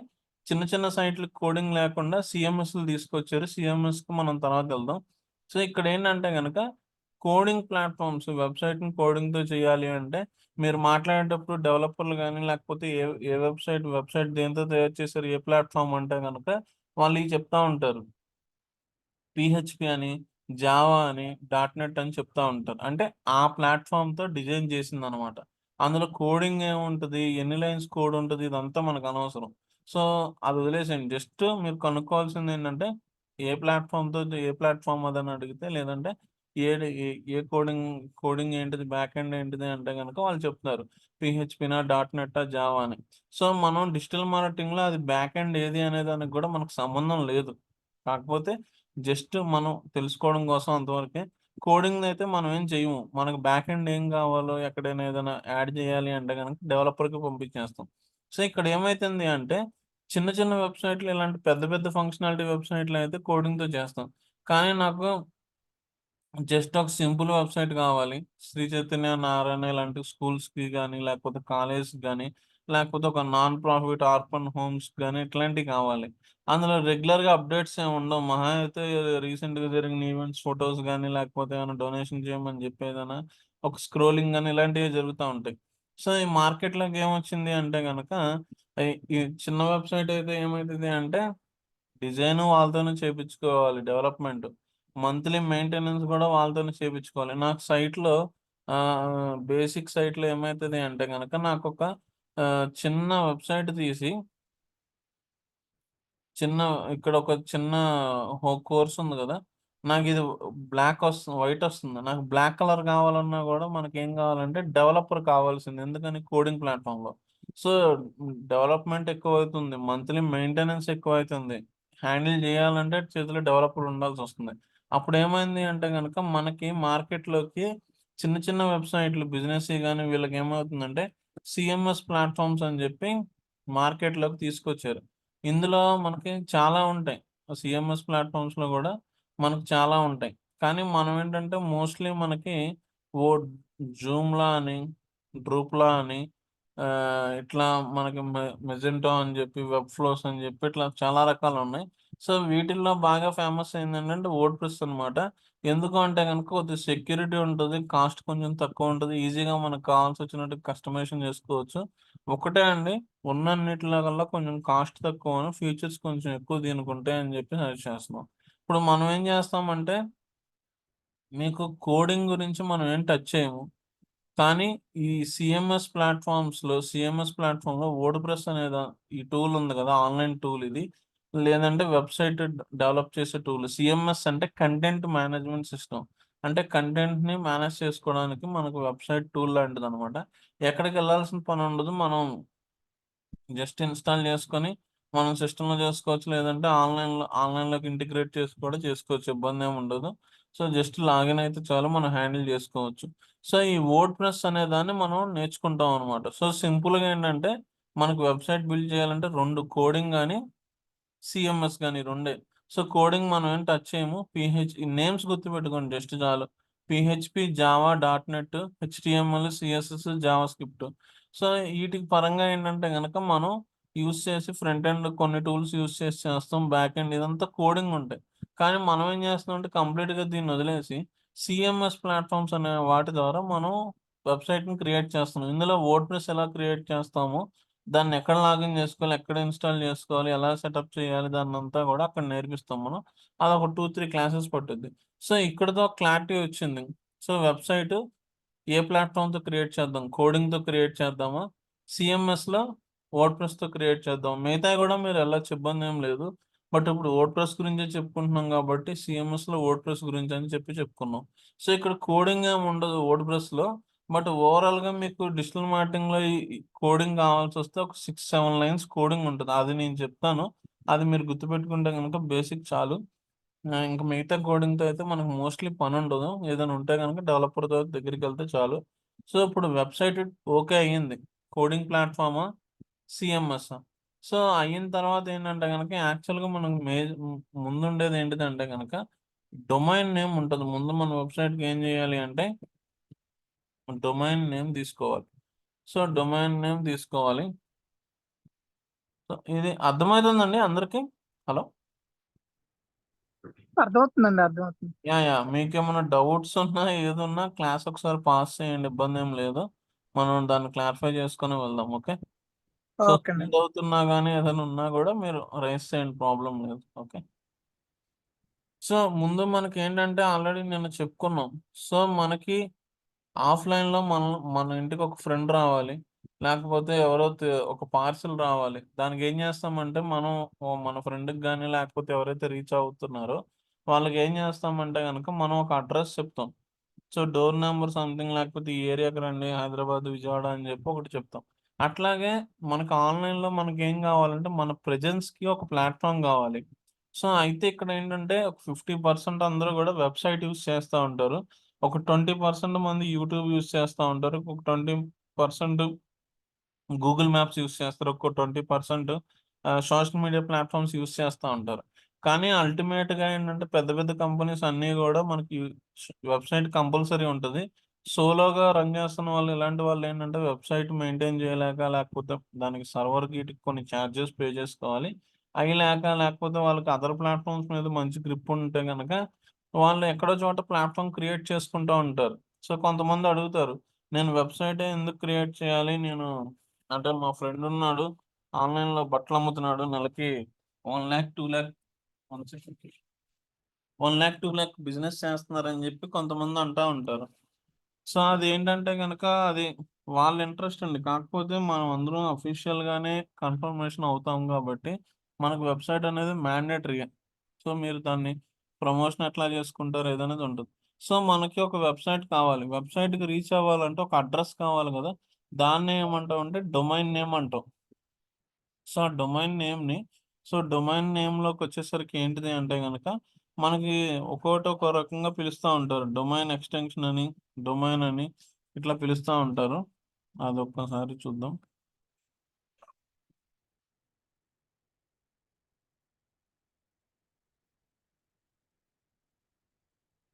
చిన్న చిన్న సైట్‌లకి కోడింగ్ లేకుండా సీఎంఎస్‌లు తీసుకొచ్చారు. సీఎంఎస్‌కి మనం తర్వాత వెళ్దాం. సో ఇక్కడ ఏంటంటే గనక కోడింగ్ ప్లాట్‌ఫార్మ్స్ వెబ్‌సైట్‌ని కోడింగ్‌తో చేయాలి అంటే మీరు మాట్లాడేటప్పుడు డెవలపర్లు గాని, లేకపోతే ఏ వెబ్‌సైట్ దేనితో తయారు చేశారు, ఏ ప్లాట్‌ఫార్మ్ అంటే గనక వాళ్ళు ఇయి చెప్తా ఉంటారు. పీహెచ్‌పీ అని, జావా అని, డాట్ నెట్ అని చెప్తా ఉంటారు. అంటే ఆ ప్లాట్‌ఫార్మ్‌తో డిజైన్ చేసిందనమాట. అందులో కోడింగ్ ఏముంటది? ఎన్ని లైన్స్ కోడ్ ఉంటది? ఇదంతా మనకనవసరం. సో, అది వదిలేసేయండి. జస్ట్ మీరు కనుక్కోవాల్సిందేంటంటే ఏ ప్లాట్‌ఫార్మ్ అదని అడిగితే లేదంటే ఏది ఏ ఏ కోడింగ్ ఏంటిది? బ్యాక్ ఎండ్ ఏంటిది? అంటే గనక వాళ్ళు చెప్తారు. పీహెచ్‌పీనా? డాట్ నెట్టా? జావా అని. సో, మనం డిజిటల్ మార్కెటింగ్‌లో అది బ్యాక్ ఎండ్ ఏది అనే దానికి గూడా మనకు సంబంధం లేదు. కాకపోతే జస్ట్ మనం తెలుసుకోవడం కోసం అంతవరకే. కోడింగ్‌నయితే మనం ఏం చెయ్యము. మనకు బ్యాక్ ఎండ్ ఏం కావాలో ఎక్కడైనా ఏదైనా యాడ్ చేయాలి అంటే గనక డెవలపర్‌కి పంపించేస్తాం. సో, ఇక్కడ ఏమైతుంది అంటే చిన్న చిన్న వెబ్‌సైట్‌లు ఇలాంటి పెద్ద పెద్ద ఫంక్షనాలిటీ వెబ్‌సైట్‌లయితే కోడింగ్‌తో చేస్తాం. కానీ నాకు జస్ట్ ఒక సింపుల్ వెబ్‌సైట్ కావాలి. శ్రీ చైతన్య, నారాయణ ఇలాంటి స్కూల్స్‌కి గాని, లేకపోతే కాలేజ్‌కి గాని, లేకపోతే ఒక నాన్ ప్రాఫిట్ ఆర్ఫన్ హోమ్స్‌కి గాని ఇట్లాంటివి కావాలి. అందులో రెగ్యులర్‌గా అప్డేట్స్ ఏమి ఉండవు. మహా అయితే రీసెంట్‌గా జరిగిన ఈవెంట్స్ ఫోటోస్ గాని, లేకపోతే ఏమైనా డొనేషన్ చేయమని చెప్పి ఏదైనా ఒక స్క్రోలింగ్ గాని ఇలాంటివి జరుగుతా ఉంటాయి. సో, ఈ మార్కెట్‌లోకి ఏమొచ్చింది అంటే గనక ఈ చిన్న వెబ్‌సైట్ అయితే ఏమైతది అంటే డిజైను వాళ్ళతోనే చేపిచ్చుకోవాలి డెవలప్‌మెంట్. మంత్లీ మెయింటెనెన్స్ గూడా వాళ్ళతోనే చేపిచ్చుకోవాలి. నాకు సైట్‌లో బేసిక్ సైట్‌లో ఏమైతది అంటే గనక నాకొక చిన్న వెబ్‌సైట్ తీసి చిన్న ఇక్కడ ఒక చిన్న కోర్స్ ఉంది గదా! నాకిది వైట్ ఒస్తుంది. నాకు బ్లాక్ కలర్ కావాలన్నా గూడా మనకేం కావాలంటే డెవలపర్ కావాల్సింది. ఎందుకని కోడింగ్ ప్లాట్‌ఫార్మ్‌లో. సో, డెవలప్‌మెంట్ ఎక్కువైతుంది. మంత్లీ మెయింటెనెన్స్ ఎక్కువైతుంది. హ్యాండిల్ జేయాలంటే చేతిలో డెవలపర్ ఉండాల్సొస్తుంది. అప్పుడేమైంది అంటే గనక మనకి మార్కెట్‌లోకి చిన్న చిన్న వెబ్‌సైట్‌లు బిజినెస్‌యి గాని వీళ్ళకేమవుతుందంటే సీఎంఎస్ ప్లాట్‌ఫార్మ్స్ అని జెప్పి మార్కెట్‌లోకి తీసుకొచ్చారు. ఇందులో మనకి చాలా ఉంటాయి. సీఎంఎస్ ప్లాట్‌ఫార్మ్స్‌లో గూడా మనకు చాలా ఉంటాయి. కానీ మనమేంటంటే మోస్ట్‌లీ మనకి ఓ జూమ్‌లా అని, డ్రూప్‌లా అని ఇట్లా మనకి మెజెంటో అని జెప్పి, వెబ్ ఫ్లోస్ అని జెప్పి ఇట్లా చాలా రకాలున్నాయి. సో, వీటిల్లో బాగా ఫేమస్ అయిందేంటంటే వర్డ్‌ప్రెస్ అనమాట. ఎందుకు అంటే గనుక కొద్దిగా సెక్యూరిటీ ఉంటది. కాస్ట్ కొంచెం తక్కువుంటది. ఈజీగా మనకు కావాల్సొచ్చినట్టు కస్టమైజేషన్ జేసుకోవచ్చు. ఒకటే అండి ఉన్నన్నిటిలో కల్లా కొంచెం కాస్ట్ తక్కువను, ఫీచర్స్ కొంచెం ఎక్కువ దీనికుంటాయని జెప్పి సజెస్ట్ చేస్తున్నాం. ఇప్పుడు మనం ఏం జేస్తామంటే, మీకు కోడింగ్ గురించి మనం ఏం టచ్ చేయము. కానీ ఈ సీఎంఎస్ ప్లాట్‌ఫార్మ్‌లో వర్డ్‌ప్రెస్ ఈ టూల్ ఉంది గదా! ఆన్‌లైన్ టూల్ ఇది. లేదంటే వెబ్‌సైట్ డెవలప్ చేసే టూల్. సీఎంఎస్ అంటే కంటెంట్ మేనేజ్‌మెంట్ సిస్టమ్. అంటే కంటెంట్‌ని మేనేజ్ చేసుకోవడానికి మనకు వెబ్‌సైట్ టూల్ లాంటిదనమాట. ఎక్కడికెళ్ళాల్సిన పనుండదు. మనం జస్ట్ ఇన్‌స్టాల్ చేసుకొని, మనం సిస్టమ్‌లో చేసుకోవచ్చు. లేదంటే ఆన్‌లైన్‌లోకి ఇంటిగ్రేట్ చేసి కూడా చేసుకోవచ్చు. ఇబ్బందేముండదు. సో, జస్ట్ లాగిన్ అయితే చాలు మనం హ్యాండిల్ చేసుకోవచ్చు. సో, ఈ వర్డ్‌ప్రెస్ అనే దాన్ని మనం నేర్చుకుంటాం అనమాట. సో, సింపుల్‌గా ఏంటంటే, మనకు వెబ్‌సైట్ బిల్డ్ చేయాలంటే 2 కోడింగ్ గాని సీఎంఎస్ గాని రెండే. సో, కోడింగ్ మనం ఏం టచ్ చేయము. ఈ నేమ్స్ గుర్తుపెట్టుకోండి జస్ట్ చాలు. PHP, Java, dot net, HTML, CSS, JavaScript. So, ఈటికి పరంగా ఏంటంటే గనక మనం యూజ్ చేసి ఫ్రంట్ ఎండ్ కొన్ని టూల్స్ యూజ్ చేసి చేస్తాం. బ్యాక్ ఎండ్ ఇదంతా కోడింగ్ ఉంటాయి. కానీ మనం ఏం చేస్తున్నామంటే కంప్లీట్‌గా దీన్ని వదిలేసి సీఎంఎస్ ప్లాట్‌ఫార్మ్స్ అనే వాటి ద్వారా మనం వెబ్‌సైట్‌ని క్రియేట్ చేస్తున్నాం. ఇందులో వర్డ్‌ప్రెస్ ఎలా క్రియేట్ చేస్తామో దాన్నెక్కడ లాగిన్ జేసుకోవాలి, ఎక్కడ ఇన్‌స్టాల్ జేసుకోవాలి, ఎలా సెటప్ చేయాలి దాన్నంతా గూడా అక్కడ నేర్పిస్తాం మనం. అదొక 2, 3 క్లాసెస్ పట్టుద్ది. సో, ఇక్కడితో క్లారిటీ వచ్చింది. సో, వెబ్‌సైటు ఏ ప్లాట్‌ఫామ్‌తో క్రియేట్ చేద్దాం? కోడింగ్‌తో క్రియేట్ చేద్దామా? సీఎంఎస్‌లో వర్డ్‌ప్రెస్‌తో క్రియేట్ చేద్దాం. మిగతాయి గూడా మీరెళ్ళొచ్చు ఇబ్బందేం లేదు. బట్ ఇప్పుడు వర్డ్‌ప్రెస్ గురించే చెప్పుకుంటున్నాం గాబట్టి సీఎంఎస్‌లో వర్డ్‌ప్రెస్ గురించని చెప్పుకున్నాం. సో, ఇక్కడ కోడింగ్ ఏమి ఉండదు వర్డ్‌ప్రెస్‌లో. బట్ ఓవరాల్‌గా మీకు డిజిటల్ మార్కెటింగ్‌లో ఈ కోడింగ్ కావాల్సొస్తే ఒక 6, 7 లైన్స్ కోడింగ్ ఉంటది. అది నేను చెప్తాను. అది మీరు గుర్తుపెట్టుకుంటే గనుక బేసిక్ చాలు. ఇంక మిగతా కోడింగ్‌తో అయితే మనకు మోస్ట్‌లీ పనుండదు. ఏదైనా ఉంటే గనుక డెవలపర్‌తో దగ్గరికెళ్తే చాలు. సో, ఇప్పుడు వెబ్‌సైట్ ఓకే అయ్యింది. కోడింగ్ ప్లాట్‌ఫార్మా? సీఎంఎస్సా? సో, అయిన తర్వాత ఏంటంటే గనక యాక్చువల్‌గా మనకు ముందుండేది ఏంటిదంటే గనక డొమైన్ నేమ్ ఉంటది. ముందు మన వెబ్‌సైట్‌కి ఏం జేయాలి అంటే డొమైన్ నేమ్ తీసుకోవాలి. సో, డొమైన్ నేమ్ తీసుకోవాలి. సో, ఇది అర్థమైతుందండి అందరికి? హలో! అర్థమవుతుందండి, అర్థమవుతుంది. మీకేమైనా డౌట్స్ ఉన్నా ఏదున్నా క్లాస్ ఒకసారి పాస్ చేయండి, ఇబ్బంది ఏం లేదు. మనం దాన్ని క్లారిఫై చేసుకొని వెళ్దాం. ఓకే. సో ఓకే అండి. స్పీడ్ అవుతున్నా కానీ ఏదైనా ఉన్నా కూడా మీరు రైస్ చేయండి, ప్రాబ్లం లేదు. ఓకే. సో ముందు మనకి ఏంటంటే ఆల్రెడీ నేను చెప్పుకున్నాం. సో మనకి ఆఫ్లైన్‌లో మన ఇంటికి ఒక ఫ్రెండ్ రావాలి. లేకపోతే ఎవరో ఒక పార్సెల్ రావాలి. దానికి ఏం చేస్తామంటే మనం మన ఫ్రెండ్‌కి గాని లేకపోతే ఎవరైతే రీచ్ అవుతున్నారో వాళ్ళకి ఏం చేస్తామంటే గనక మనం ఒక అడ్రెస్ చెప్తాం. సో డోర్ నంబర్ సంథింగ్ లేకపోతే ఈ ఏరియాకి రండి హైదరాబాద్, విజయవాడ అని చెప్పి ఒకటి చెప్తాం. అట్లాగే మనకు ఆన్‌లైన్‌లో మనకేం కావాలంటే మన ప్రెజెన్స్‌కి ఒక ప్లాట్‌ఫార్మ్ కావాలి. సో అయితే ఇక్కడేంటంటే ఒక 50% అందరూ గూడా వెబ్‌సైట్ యూజ్ చేస్తా ఉంటారు. ఒక 20% మంది యూట్యూబ్ యూజ్ చేస్తా ఉంటారు. ఒక 20% గూగుల్ మ్యాప్స్ యూజ్ చేస్తారు. ఒక 20% సోషల్ మీడియా ప్లాట్‌ఫార్మ్స్ యూజ్ చేస్తా ఉంటారు. కానీ అల్టిమేట్‌గా ఏంటంటే పెద్ద పెద్ద కంపెనీస్ అన్నీ గూడా మనకి వెబ్‌సైట్ కంపల్సరీ ఉంటది. సోలోగా రన్ చేస్తున్న వాళ్ళు ఇలాంటి వాళ్ళేంటంటే వెబ్‌సైట్ మెయింటైన్ చేయలేక లేకపోతే దానికి సర్వర్‌కి ఈటికి కొన్ని చార్జెస్ పే చేసుకోవాలి. అయి లేకపోతే వాళ్ళకి అదర్ ప్లాట్‌ఫార్మ్స్ మీద మంచి గ్రిప్ ఉంటే గనక వాళ్ళు ఎక్కడో చోట ప్లాట్‌ఫార్మ్ క్రియేట్ చేసుకుంటా ఉంటారు. సో కొంతమంది అడుగుతారు. నేను వెబ్‌సైటే ఎందుకు క్రియేట్ చేయాలి? అంటే మా ఫ్రెండ్ ఉన్నాడు. ఆన్‌లైన్‌లో బట్టలమ్ముతున్నాడు. నెలకి 1,00,000, 2,00,000 వన్ సెకండ్ 1,00,000, 2,00,000 బిజినెస్ చేస్తున్నారని జెప్పి కొంతమంది అంటా ఉంటారు. సో, అదేంటంటే గనక అది వాళ్ళ ఇంట్రెస్ట్ అండి. కాకపోతే మనం అందరం అఫీషియల్‌గానే కన్ఫర్మేషన్ అవుతాం గాబట్టి, మనకు వెబ్‌సైట్ అనేది మ్యాండేటరీయే. సో, మీరు దాన్ని ప్రమోషన్ ఎట్లా జేసుకుంటారు ఏదనేది ఉంటది. సో, మనకి ఒక వెబ్‌సైట్ కావాలి. వెబ్‌సైట్‌కి రీచ్ అవ్వాలంటే ఒక అడ్రెస్ కావాలి గదా! దాన్నే ఏమంటామంటే డొమైన్ నేమ్ అంటాం. సో, ఆ డొమైన్ నేమ్‌లోకొచ్చేసరికి ఏంటిది అంటే గనక, మనకి ఒక్కోటి ఒక్కో రకంగా పిలుస్తా ఉంటారు. డొమైన్ ఎక్స్‌టెన్షన్ అని, డొమైన్ అని ఇట్లా పిలుస్తా ఉంటారు. అదొక్కసారి చూద్దాం.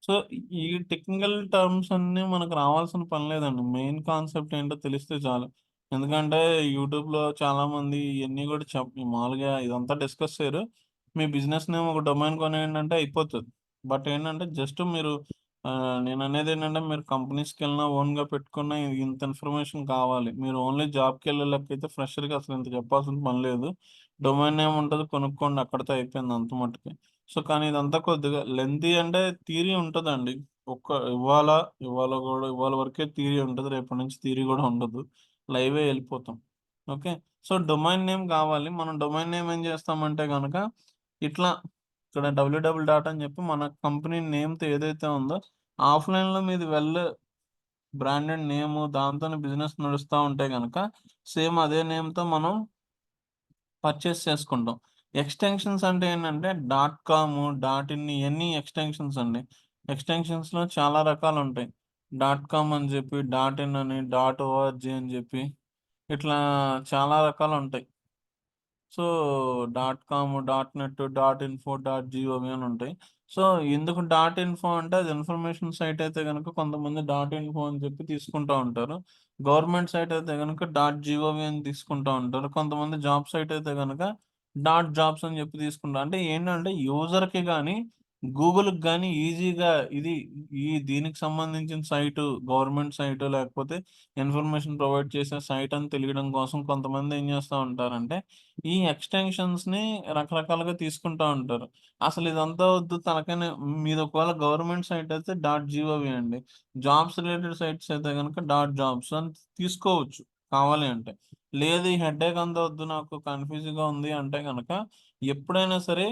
సో, ఈ టెక్నికల్ టర్మ్స్ అన్నీ మనకు రావాల్సిన పని లేదండి. మెయిన్ కాన్సెప్ట్ ఏంటో తెలిస్తే చాలు. ఎందుకంటే యూట్యూబ్‌లో చాలామంది ఇయన్నీ గూడా మామూలుగా ఇదంతా డిస్కస్ చేయరు. మీ బిజినెస్ నేమ్ ఒక డొమైన్ కొనేయండంటే అయిపోతది. బట్ ఏంటంటే జస్ట్ మీరు నేననేదేంటంటే మీరు కంపెనీస్‌కెళ్ళినా, ఓన్‌గా పెట్టుకున్న ఇంత ఇన్ఫర్మేషన్ కావాలి. మీరు ఓన్లీ జాబ్‌కెళ్ళే లెక్కైతే ఫ్రెషర్‌గా అసలు ఇంత చెప్పాల్సిన పని లేదు. డొమైన్ నేమ్ ఉంటది కొనుక్కోండి అక్కడితో అయిపోయింది అంత మట్టుకే. సో, కానీ ఇదంతా కొద్దిగా లెంతీ అంటే థియరీ ఉంటదండి. ఒక్క ఇవాళ, ఇవాళ వరకే థియరీ ఉంటది. రేపటి నుంచి థియరీ గూడా ఉండదు. లైవే ఎళ్ళిపోతాం. ఓకే. సో, డొమైన్ నేమ్ గావాలి. మనం డొమైన్ నేమ్ ఏం జేస్తామంటే గనక, ఇట్లా ఇక్కడ www అని జెప్పి మన కంపెనీ నేమ్‌తో ఏదైతే ఉందో, ఆఫ్‌లైన్‌లో మీది బ్రాండెడ్ నేము దాంతోనే బిజినెస్ నడుస్తా ఉంటే గనక, సేమ్ అదే నేమ్‌తో మనం పర్చేస్ చేసుకుంటాం. ఎక్స్‌టెన్షన్స్ అంటే ఏంటంటే డాట్ కాము, డాట్ ఇన్ ఇయన్నీ ఎక్స్‌టెన్షన్స్ అండి. ఎక్స్‌టెన్షన్స్‌లో చాలా రకాలుంటాయి. డాట్ కామ్ అని జెప్పి, డాట్ ఇన్ అని, డాట్ ఓఆర్‌జీ అని జెప్పి ఇట్లా చాలా రకాలుంటాయి. So, dot com, dot net, dot info, dot G O V అని ఉంటాయి. సో, ఎందుకు డాట్ ఇన్ఫో అంటే అది ఇన్ఫర్మేషన్ సైట్ అయితే గనుక కొంతమంది డాట్ ఇన్ఫో అని చెప్పి తీసుకుంటా ఉంటారు. గవర్నమెంట్ సైట్ అయితే గనుక డాట్ జీఓవి అని తీసుకుంటా ఉంటారు. కొంతమంది జాబ్ సైట్ అయితే గనుక డాట్ జాబ్స్ అని చెప్పి తీసుకుంటారు. అంటే ఏంటంటే యూజర్‌కి గాని, గూగుల్‌కి గాని ఈజీగా దీనికి సంబంధించిన సైటు గవర్నమెంట్ సైటు లేకపోతే ఇన్ఫర్మేషన్ ప్రొవైడ్ చేసే సైట్ అని తెలియడం కోసం కొంతమంది ఏం చేస్తా ఉంటారంటే ఈ ఎక్స్‌టెన్షన్స్‌ని రకరకాలుగా తీసుకుంటా ఉంటారు. అసలు ఇదంతా వద్దు తనకనే మీది ఒకవేళ గవర్నమెంట్ సైట్ అయితే డాట్ జీఓవి అండి. జాబ్స్ రిలేటెడ్ సైట్స్ అయితే గనుక డాట్ జాబ్స్ అని తీసుకోవచ్చు కావాలి అంటే. లేదు ఈ హెడ్‌ఏక్ అంతా వద్దు నాకు కన్‌ఫ్యూజింగ్‌గా ఉంది అంటే గనక ఎప్పుడైనా సరే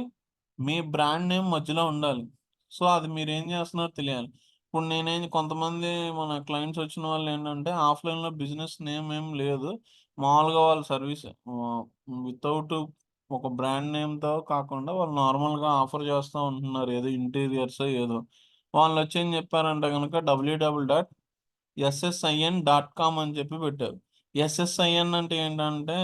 మీ బ్రాండ్ నేమ్ మధ్యలో ఉండాలి. సో, అది మీరేం చేస్తున్నారో తెలియాలి. ఇప్పుడు కొంతమంది మన క్లయింట్స్ వచ్చిన వాళ్ళేంటంటే ఆఫ్‌లైన్‌లో బిజినెస్ నేమ్ ఏం లేదు. మామూలుగా వాళ్ళ సర్వీస్ వితౌట్ ఒక బ్రాండ్ నేమ్‌తో కాకుండా వాళ్ళు నార్మల్‌గా ఆఫర్ చేస్తా ఉంటున్నారు. ఏదో ఇంటీరియర్సో ఏదో. వాళ్ళొచ్చి ఏం చెప్పారంటే గనక www.ssIN.com అని చెప్పి పెట్టారు. ఎస్ఎస్ఐఎన్ అంటే ఏంటంటే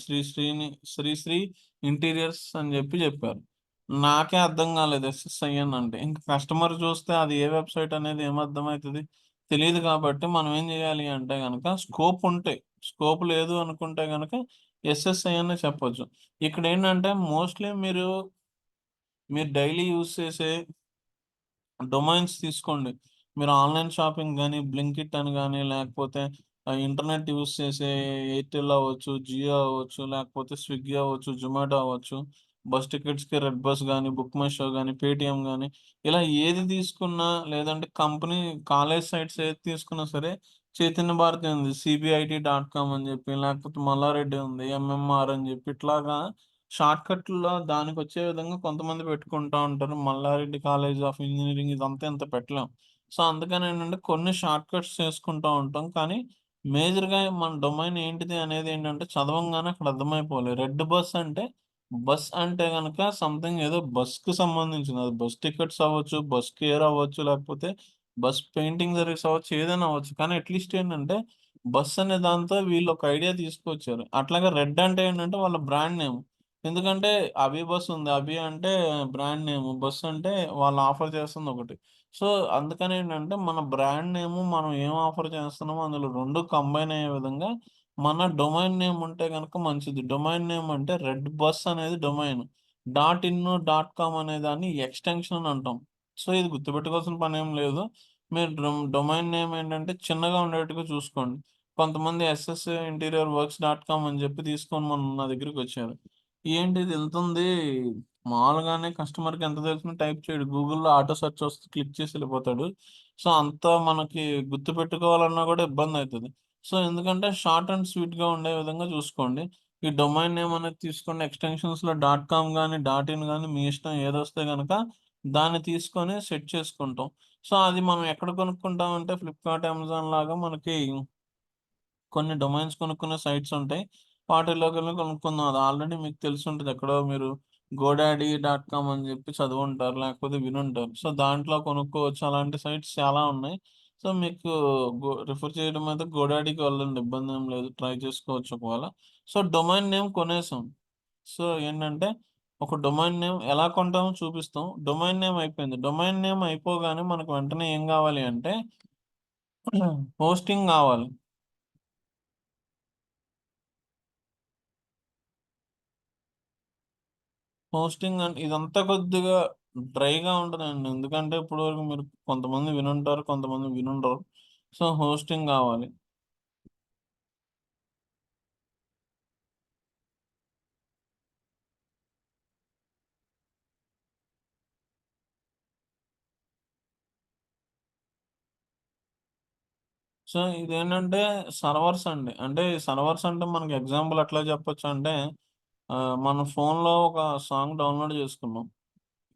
శ్రీ ఇంటీరియర్స్ అని చెప్పారు. నాకే అర్థం కాలేదు ఎస్ఎస్ఐఎన్ అంటే. ఇంక కస్టమర్ చూస్తే అది ఏ వెబ్‌సైట్ అనేది ఏమర్థమైతది? తెలీదు కాబట్టి మనం ఏం చేయాలి అంటే గనక స్కోప్ లేదు అనుకుంటే గనక ఎస్ఎస్ఐ అనే చెప్పొచ్చు. ఇక్కడేంటంటే మోస్ట్‌లీ మీరు మీరు డైలీ యూజ్ చేసే డొమైన్స్ తీసుకోండి. మీరు ఆన్‌లైన్ షాపింగ్ గాని, బ్లింకిట్ అని గాని, లేకపోతే ఇంటర్నెట్ యూజ్ చేసే ఎయిర్‌టెల్ అవ్వచ్చు, జియో అవ్వచ్చు, లేకపోతే స్విగ్గీ అవ్వచ్చు, జొమాటో అవ్వచ్చు, బస్ టికెట్స్‌కి రెడ్ బస్ గాని, బుక్ మై షో గాని, పేటీఎం గాని, ఇలా ఏది తీసుకున్నా లేదంటే కంపెనీ కాలేజ్ సైట్స్ ఏది తీసుకున్నా సరే, చైతన్య భారతి ఉంది. సీబీఐటీ డాట్ కామ్ అని జెప్పి, లేకపోతే మల్లారెడ్డి ఉంది. ఎంఎంఆర్ అని జెప్పి ఇట్లాగా షార్ట్‌కట్‌లో దానికొచ్చే విధంగా కొంతమంది పెట్టుకుంటా ఉంటారు. మల్లారెడ్డి కాలేజ్ ఆఫ్ ఇంజినీరింగ్ ఇదంతా ఇంత పెట్టలేం. సో, అందుకనేంటంటే కొన్ని షార్ట్‌కట్స్ చేసుకుంటా ఉంటాం. కానీ మేజర్‌గా మన డొమైన్ ఏంటిది అనేదేంటంటే చదవంగానే అక్కడ అర్థమైపోవాలి. రెడ్ బస్ అంటే, బస్ అంటే గనక సంథింగ్ ఏదో బస్‌కి సంబంధించింది. అది బస్ టికెట్స్ అవ్వచ్చు, బస్ కేర్ అవ్వచ్చు, లేకపోతే బస్ పెయింటింగ్ సర్వీస్ అవ్వచ్చు, ఏదైనా అవ్వచ్చు. కానీ అట్‌లీస్ట్ ఏంటంటే బస్ అనే దాంతో వీళ్ళు ఒక ఐడియా తీసుకొచ్చారు. అట్లాగే రెడ్ అంటే ఏంటంటే వాళ్ళ బ్రాండ్ నేమ్. ఎందుకంటే అభి బస్ ఉంది. అభి అంటే బ్రాండ్ నేమ్. బస్ అంటే వాళ్ళు ఆఫర్ చేస్తుందొకటి. సో, అందుకనేంటంటే మన బ్రాండ్ నేము మనం ఏం ఆఫర్ చేస్తున్నామో అందులో 2 కంబైన్ అయ్యే విధంగా మన డొమైన్ నేమ్ ఉంటే గనక మంచిది. డొమైన్ నేమ్ అంటే రెడ్ బస్ అనేది domain. Dot in, dot com అనే దాన్ని ఎక్స్‌టెన్షన్ అని అంటాం. సో, ఇది గుర్తుపెట్టుకోవాల్సిన పనేం లేదు. మీరు డొమైన్ నేమ్ ఏంటంటే చిన్నగా ఉండేట్టుగా చూసుకోండి. కొంతమంది SS interior works dot com అని చెప్పి తీసుకొని మొన్న నా దగ్గరికొచ్చారు. ఏంటిది ఇంతుంది మామూలుగానే కస్టమర్‌కి ఎంత తెలిసినా టైప్ చేయడు. గూగుల్‌లో ఆటో సెర్చ్ వస్తే క్లిక్ చేసి ఎళ్ళిపోతాడు. సో, అంత మనకి గుర్తుపెట్టుకోవాలన్నా గూడా ఇబ్బందయితది. సో, ఎందుకంటే షార్ట్ అండ్ స్వీట్‌గా ఉండే విధంగా చూసుకోండి. ఈ డొమైన్ నేమ్ అనేది తీసుకోండి. ఎక్స్‌టెన్షన్స్‌లో డాట్ కామ్ గాని, డాట్ ఇన్ గాని మీ ఇష్టం ఏదొస్తే గనక దాన్ని తీసుకొని సెట్ చేసుకుంటాం. సో, అది మనం ఎక్కడ కొనుక్కుంటామంటే ఫ్లిప్‌కార్ట్, అమెజాన్ లాగా మనకి కొన్ని డొమైన్స్ కొనుక్కునే సైట్స్ ఉంటాయి. వాటిల్లోకెళ్ళి కొనుక్కుందాం. అది ఆల్రెడీ మీకు తెలిసుంటది. ఎక్కడో మీరు గోడాడీ డాట్ కామ్ అని చెప్పి చదివుంటారు. లేకపోతే వినుంటారు. సో, దాంట్లో కొనుక్కోవచ్చు. అలాంటి సైట్స్ చాలా ఉన్నాయి. సో, మీకు రిఫర్ చేయడం అయితే గోడాడీకి వెళ్ళండి. ఇబ్బందేం లేదు. ట్రై చేసుకోవచ్చు ఒకవేళ. సో, డొమైన్ నేమ్ కొనేసాం. సో, ఏంటంటే ఒక డొమైన్ నేమ్ ఎలా కొంటామో చూపిస్తాం. డొమైన్ నేమ్ అయిపోయింది. డొమైన్ నేమ్ అయిపోగానే మనకు వెంటనే ఏం గావాలి అంటే హోస్టింగ్ గావాలి. హోస్టింగ్ ఇదంతా కొద్దిగా డ్రైగా ఉంటదండి. ఎందుకంటే ఇప్పటి వరకు మీరు కొంతమంది వినుంటారు, కొంతమంది వినుండరు. సో, హోస్టింగ్ గావాలి. సో, ఇదేంటంటే సర్వర్స్ అండి. అంటే సర్వర్స్ అంటే మనకి ఎగ్జాంపుల్ ఎట్లా చెప్పొచ్చంటే మన ఫోన్‌లో ఒక సాంగ్ డౌన్‌లోడ్ చేసుకున్నాం.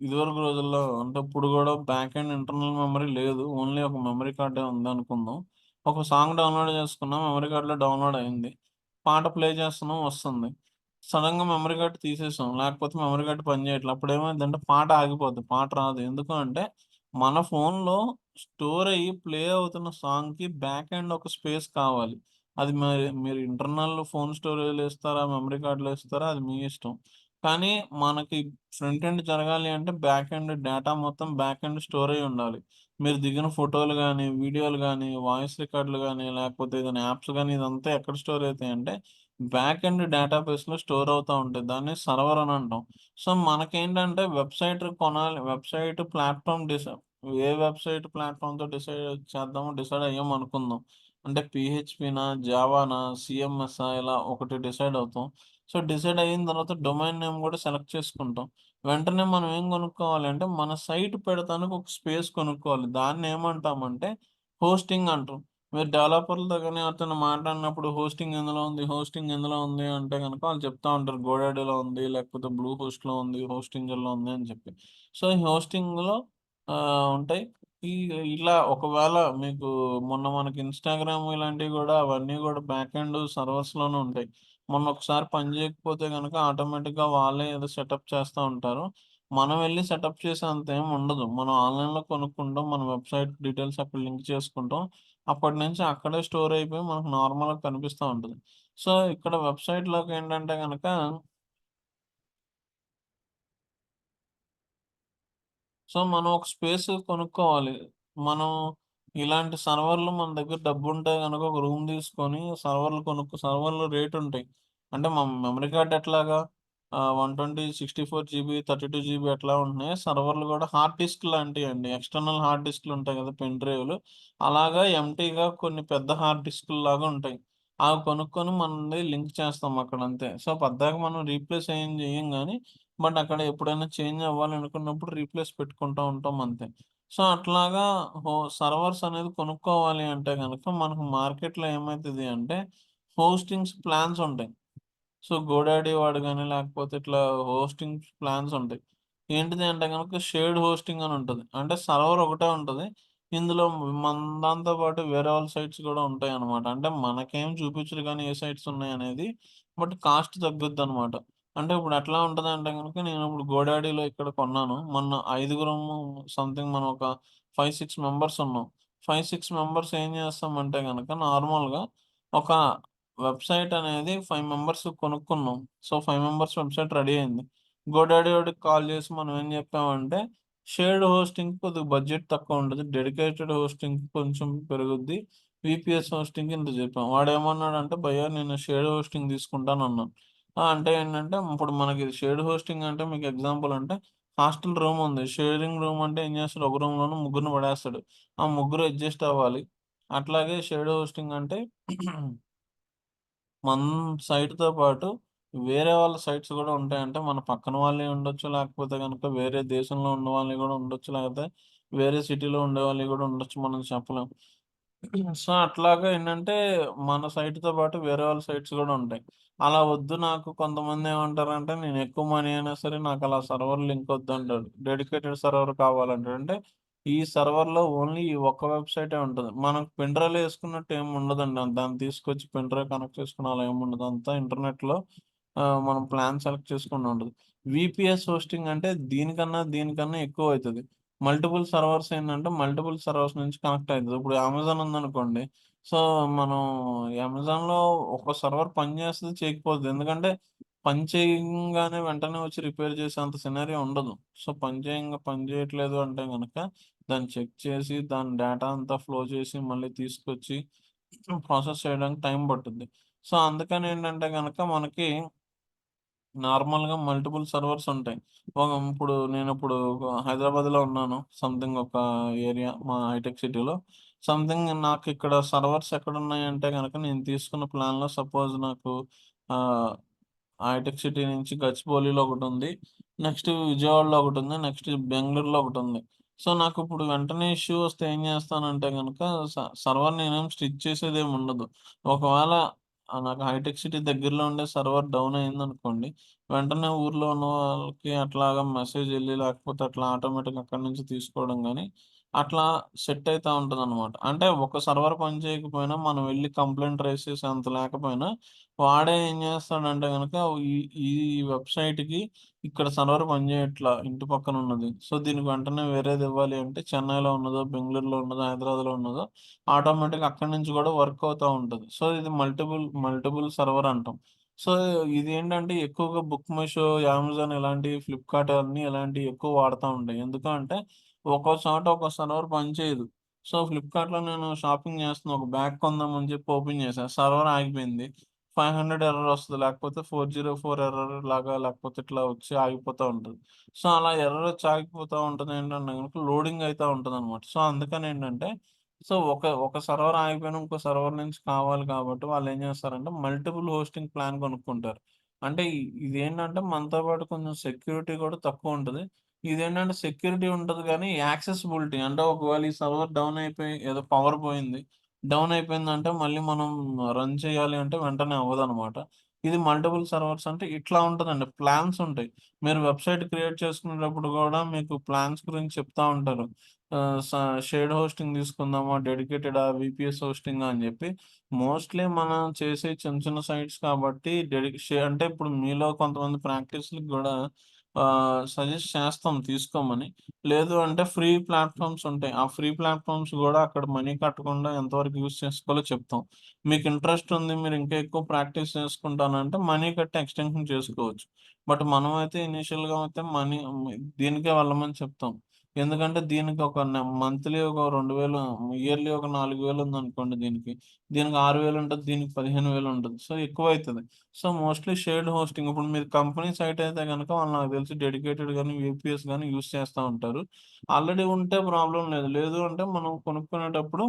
ఇదివరకు రోజుల్లో అంటే ఇప్పుడు గూడా బ్యాక్ ఎండ్ ఇంటర్నల్ మెమరీ లేదు. ఓన్లీ ఒక మెమరీ కార్డే ఉందనుకుందాం. ఒక సాంగ్ డౌన్‌లోడ్ చేసుకున్నాం. మెమరీ కార్డ్‌లో డౌన్‌లోడ్ అయింది. పాట ప్లే చేస్తున్నాం వస్తుంది. సడెన్‌గా మెమరీ కార్డ్ తీసేసాం. లేకపోతే మెమరీ కార్డ్ పనిచేయట్లే. అప్పుడేమైద్దంటే పాట ఆగిపోద్ది. పాట రాదు. ఎందుకు అంటే మన ఫోన్‌లో స్టోర్ అయ్యి ప్లే అవుతున్న సాంగ్‌కి బ్యాక్ ఎండ్ ఒక స్పేస్ కావాలి. అది మరి మీరు ఇంటర్నల్ ఫోన్ స్టోరేజ్‌లో ఇస్తారా? మెమరీ కార్డ్‌లో ఇస్తారా? అది మీ ఇష్టం. కానీ మనకి ఫ్రంట్ ఎండ్ జరగాలి అంటే బ్యాక్ ఎండ్ డేటా మొత్తం బ్యాక్ ఎండ్ స్టోర్ అయ్యి ఉండాలి. మీరు దిగిన ఫోటోలు గాని, వీడియోలు గాని, వాయిస్ రికార్డులు గాని, లేకపోతే ఏదైనా యాప్స్ గాని ఇదంతా ఎక్కడ స్టోర్ అయితాయంటే బ్యాక్ ఎండ్ డేటాబేస్‌లో స్టోర్ అవుతా ఉంటాయి. దాన్ని సర్వర్ అని అంటాం. సో, మనకేంటంటే వెబ్‌సైట్ కొనాలి. వెబ్‌సైట్ ప్లాట్‌ఫార్మ్ ఏ వెబ్‌సైట్ ప్లాట్‌ఫార్మ్‌తో డిసైడ్ అయ్యాం అనుకుందాం. అంటే పీహెచ్‌పీనా, జావానా, సీఎంఎస్సా ఇలా ఒకటి డిసైడ్ అవుతాం. సో, డిసైడ్ అయిన తర్వాత డొమైన్ నేమ్ గూడా సెలెక్ట్ చేసుకుంటాం. వెంటనే మనం ఏం కొనుక్కోవాలి అంటే, మన సైట్ పెడతానికి ఒక స్పేస్ కొనుక్కోవాలి. దాన్నేమంటామంటే హోస్టింగ్ అంటాం. మీరు డెవలపర్లతో గాని ఎవరితోనా మాట్లాడినప్పుడు హోస్టింగ్ ఎందులో ఉంది? హోస్టింగ్ ఎందులో ఉంది? అంటే గనక వాళ్ళు చెప్తా ఉంటారు. గోడాడీలో ఉంది, లేకపోతే బ్లూ హోస్ట్‌లో ఉంది, హోస్టింగర్‌లో ఉంది అని చెప్పి. సో, ఈ హోస్టింగ్‌లో ఉంటాయి. ఈ ఇలా ఒకవేళ మీకు మొన్న మనకి ఇన్‌స్టాగ్రామ్ ఇలాంటివి గూడా అవన్నీ గూడా బ్యాక్ ఎండ్ సర్వర్స్‌లోనే ఉంటాయి. మొన్న ఒకసారి పని చేయకపోతే గనక ఆటోమేటిక్‌గా వాళ్ళే ఏదో సెటప్ చేస్తా ఉంటారు. మనం వెళ్లి సెటప్ చేసేంత ఏమి ఉండదు. మనం ఆన్‌లైన్‌లో కొనుక్కుంటాం. మన వెబ్‌సైట్ డీటెయిల్స్ అక్కడ లింక్ చేసుకుంటాం. అప్పటినుంచి అక్కడే స్టోర్ అయిపోయి మనకు నార్మల్‌గా కనిపిస్తా ఉంటది. సో, ఇక్కడ వెబ్‌సైట్‌లోకేంటంటే గనక మనం ఒక స్పేస్ కొనుక్కోవాలి. మనం ఇలాంటి సర్వర్‌లు మన దగ్గర డబ్బుంటే గనక ఒక రూమ్ తీసుకొని సర్వర్‌లు రేటుంటాయి. అంటే మెమరీ కార్డ్ ఎట్లాగా? 120, 64 జీబీ, 32 జీబీ అట్లా ఉంటున్నాయి. సర్వర్‌లు గూడా హార్డ్ డిస్క్ లాంటియండి. ఎక్స్‌టర్నల్ హార్డ్ డిస్క్‌లు ఉంటాయి గదా! పెన్ డ్రైవ్‌లు. అలాగా ఎంప్టీగా కొన్ని పెద్ద హార్డ్ డిస్కుల్లాగా ఉంటాయి. అవి కొనుక్కొని మనది లింక్ చేస్తాం అక్కడంతే. సో, పద్దాక మనం రీప్లేస్ ఏం జేయం గానీ, బట్ అక్కడ ఎప్పుడైనా చేంజ్ అవ్వాలనుకున్నప్పుడు రీప్లేస్ పెట్టుకుంటా ఉంటాం అంతే. సో, అట్లాగా సర్వర్స్ అనేది కొనుక్కోవాలి అంటే గనక మనకు మార్కెట్‌లో ఏమైతది అంటే, హోస్టింగ్స్ ప్లాన్స్ ఉంటాయి. సో, గోడాడీ వాడు గాని, లేకపోతే ఇట్లా హోస్టింగ్ ప్లాన్స్ ఉంటాయి. ఏంటిది అంటే గనుక షేర్డ్ హోస్టింగ్ అని ఉంటది. అంటే సర్వర్ ఒకటే ఉంటది. ఇందులో మన దాంతో పాటు వేరే వాళ్ళ సైట్స్ గూడా ఉంటాయన్నమాట. అంటే మనకేం చూపించరు గానీ ఏ సైట్స్ ఉన్నాయనేది. బట్ కాస్ట్ తగ్గుద్దనమాట. అంటే ఇప్పుడు ఎట్లా ఉంటదంటే గనుక నేనిప్పుడు గోడాడీలో ఇక్కడ కొన్నాను. మొన్న ఐదుగురము సంథింగ్ మనం ఒక 5, 6 మెంబర్స్ ఉన్నాం. 5, 6 మెంబర్స్ ఏం చేస్తామంటే గనక నార్మల్‌గా ఒక వెబ్‌సైట్ అనేది 5 మెంబర్స్ కొనుక్కున్నాం. సో, 5 మెంబర్స్ వెబ్‌సైట్ రెడీ అయింది. గోడాడీ వాడికి కాల్ చేసి మనం ఏం చెప్పామంటే, షేర్డ్ హోస్టింగ్‌కి కొద్దిగా బడ్జెట్ తక్కువుంటది. డెడికేటెడ్ హోస్టింగ్‌కి కొంచెం పెరుగుద్ది. వీపీఎస్ హోస్టింగ్‌కి ఇంత చెప్పాం. వాడేమన్నాడంటే, భయ్యా నేను షేర్డ్ హోస్టింగ్ తీసుకుంటానన్నాను. అంటే ఏంటంటే, ఇప్పుడు మనకి షేర్డ్ హోస్టింగ్ అంటే మీకు ఎగ్జాంపుల్ అంటే, హాస్టల్ రూమ్ ఉంది. షేరింగ్ రూమ్ అంటే ఏం చేస్తాడు, ఒక రూమ్‌లోనే ముగ్గురిని పడేస్తాడు. ఆ ముగ్గురు అడ్జస్ట్ అవ్వాలి. అట్లాగే షేర్డ్ హోస్టింగ్ అంటే మన సైట్‌తో పాటు వేరే వాళ్ళ సైట్స్ గూడా ఉంటాయంటే, మన పక్కన వాళ్ళయి ఉండొచ్చు. లేకపోతే గనుక వేరే దేశంలో ఉన్న వాళ్ళయి గూడా ఉండొచ్చు. లేకపోతే వేరే సిటీలో ఉండే వాళ్ళయి గూడా ఉండొచ్చు. మనం చెప్పలేం. సో, అట్లాగా ఏంటంటే, మన సైట్‌తో పాటు వేరే వాళ్ళ సైట్స్ గూడా ఉంటాయి. అలా వద్దు నాకు కొంతమందేమంటారంటే, నేను ఎక్కువ మనీ అయినా సరే నాకలా సర్వర్ లింక్ వద్దంటారు. డెడికేటెడ్ సర్వర్ కావాలంటారు. అంటే, ఈ సర్వర్‌లో ఓన్లీ ఈ ఒక్క వెబ్‌సైటే ఉంటది. మనం పెన్ డ్రైవ్‌లో యేసుకున్నట్టు ఏమి ఉండదండి. దాన్ని తీసుకొచ్చి పెన్ డ్రైవ్ కనెక్ట్ చేసుకొని అలా ఏముండదు. అంతా ఇంటర్నెట్‌లో మనం ప్లాన్ సెలెక్ట్ చేసుకొని ఉంటది. వీపీఎస్ హోస్టింగ్ అంటే దీనికన్నా ఎక్కువైతది. మల్టిపుల్ సర్వర్స్ ఏందంటే, మల్టిపుల్ సర్వర్స్ నుంచి కనెక్ట్ అయితది. ఇప్పుడు అమెజాన్ ఉందనుకోండి. సో, మనం అమెజాన్‌లో ఒక సర్వర్ పని చేస్తది, చేయకపోద్ది. ఎందుకంటే, పని చేయంగానే వెంటనే వచ్చి రిపేర్ చేసేంత సినారియో ఉండదు. సో, పని చేయట్లేదు అంటే గనక, దాన్ని చెక్ చేసి, దాని డేటా అంతా ఫ్లో చేసి, మళ్ళీ తీసుకొచ్చి ప్రాసెస్ చేయడానికి టైం పట్టుద్ది. సో, అందుకనేంటంటే గనక మనకి నార్మల్‌గా మల్టిపుల్ సర్వర్స్ ఉంటాయి. నేనిప్పుడు హైదరాబాద్‌లో ఉన్నాను. సంథింగ్ ఒక ఏరియా మా హైటెక్ సిటీలో. సంథింగ్ నాకిక్కడ సర్వర్స్ ఎక్కడున్నాయంటే గనక నేను తీసుకున్న ప్లాన్‌లో సపోజ్ నాకు ఆహ్, హైటెక్ సిటీ నుంచి గచ్చిబౌలిలో ఒకటుంది. నెక్స్ట్ విజయవాడలో ఒకటుంది. నెక్స్ట్ బెంగుళూరులో ఒకటుంది. సో, నాకిప్పుడు వెంటనే ఇష్యూ వస్తే ఏం చేస్తానంటే గనక సర్వర్ నేనేం స్టిచ్ చేసేదేముండదు. ఒకవేళ నాకు హైటెక్ సిటీ దగ్గరలో ఉండే సర్వర్ డౌన్ అయిందనుకోండి, వెంటనే ఊర్లో ఉన్న వాళ్ళకి అట్లాగా మెసేజ్ ఎళ్లి లేకపోతే అట్లా ఆటోమేటిక్‌గా అక్కడి నుంచి తీసుకోవడం గాని, అట్లా సెట్ అయితా ఉంటదనమాట. అంటే ఒక సర్వర్ పని చేయకపోయినా మనం వెళ్లి కంప్లెయింట్ రైజ్ చేసేంత లేకపోయినా, వాడే ఏం చేస్తాడంటే గనక ఈ ఈ వెబ్‌సైట్‌కి ఇక్కడ సర్వర్ పనిచేయట్లా ఇంటి పక్కనున్నది. సో, దీనికి వెంటనే వేరేది ఇవ్వాలి అంటే చెన్నైలో ఉన్నదో, బెంగుళూరులో ఉన్నదో, హైదరాబాద్‌లో ఉన్నదో ఆటోమేటిక్‌గా అక్కడి నుంచి గూడా వర్క్ అవుతా ఉంటది. సో, ఇది మల్టిపుల్ సర్వర్ అంటాం. సో, ఇదేంటంటే ఎక్కువగా బుక్ మై షో, అమెజాన్ ఇలాంటివి, ఫ్లిప్‌కార్ట్ అన్నీ ఇలాంటివి ఎక్కువ వాడతా ఉంటాయి. ఎందుకు అంటే ఒక్కో చోట ఒక్కో సర్వర్ పనిచేయదు. సో, ఫ్లిప్‌కార్ట్‌లో నేను షాపింగ్ చేస్తున్నా. ఒక బ్యాగ్ కొందామని చెప్పి ఓపెన్ చేశా. సర్వర్ ఆగిపోయింది. 500 ఎర్రర్ వస్తది. లేకపోతే 404 ఎర్రర్ లాగా లేకపోతే ఇట్లా వచ్చి ఆగిపోతా ఉంటది. సో, అలా ఎర్రర్ వచ్చి ఆగిపోతా ఉంటది ఏంటంటే గనుక లోడింగ్ అయితా ఉంటదనమాట. సో, అందుకనేంటంటే ఒక సర్వర్ ఆగిపోయినా ఇంకో సర్వర్ నుంచి కావాలి కాబట్టి వాళ్ళేం చేస్తారంటే మల్టిపుల్ హోస్టింగ్ ప్లాన్ కొనుక్కుంటారు. అంటే ఇదేంటంటే మనతో పాటు కొంచెం సెక్యూరిటీ కూడా తక్కువుంటది. ఇదేంటంటే సెక్యూరిటీ ఉంటది గానీ యాక్సెసిబిలిటీ అంటే ఒకవేళ ఈ సర్వర్ డౌన్ అయిపోయి ఏదో పవర్ పోయింది. డౌన్ అయిపోయిందంటే మళ్ళీ మనం రన్ చేయాలి అంటే వెంటనే అవ్వదనమాట. ఇది మల్టిపుల్ సర్వర్స్ అంటే ఇట్లా ఉంటదండి. ప్లాన్స్ ఉంటాయి. మీరు వెబ్‌సైట్ క్రియేట్ చేసుకునేటప్పుడు గూడా మీకు ప్లాన్స్ గురించి చెప్తా ఉంటారు. ఆహ్, స షేర్డ్ హోస్టింగ్ తీసుకుందామా? డెడికేటెడా? వీపీఎస్ హోస్టింగా? అని జెప్పి. మోస్ట్‌లీ మనం చేసే చిన్న చిన్న సైట్స్ కాబట్టి అంటే ఇప్పుడు మీలో కొంతమంది ప్రాక్టీస్‌లకి గూడా సజెస్ట్ చేస్తాం తీసుకోమని. లేదు అంటే ఫ్రీ ప్లాట్‌ఫార్మ్స్ ఉంటాయి. ఆ ఫ్రీ ప్లాట్‌ఫార్మ్స్ గూడా అక్కడ మనీ కట్టకుండా ఎంతవరకు యూజ్ చేసుకోవాలో చెప్తాం. మీకు ఇంట్రెస్ట్ ఉంది. మీరు ఇంకా ఎక్కువ ప్రాక్టీస్ చేసుకుంటానంటే మనీ కట్టి ఎక్స్‌టెన్షన్ చేసుకోవచ్చు. బట్ మనమైతే ఇనీషియల్‌గా అయితే దీనికే వెళ్ళమని చెప్తాం. ఎందుకంటే దీనికి ఒక మంత్లీ ఒక 2000, ఇయర్లీ ఒక 4000 ఉందనుకోండి దీనికి. దీనికి 6000 ఉంటది. దీనికి 15,000 ఉంటది. సో, ఎక్కువైతది. సో, మోస్ట్‌లీ షేర్డ్ హోస్టింగ్ ఇప్పుడు మీరు కంపెనీ సైట్ అయితే గనక వాళ్ళు నాకు తెలిసి డెడికేటెడ్ గాని, యూపీఎస్ గాని యూజ్ చేస్తా ఉంటారు. ఆల్రెడీ ఉంటే ప్రాబ్లమ్ లేదు. లేదు అంటే మనం కొనుక్కునేటప్పుడు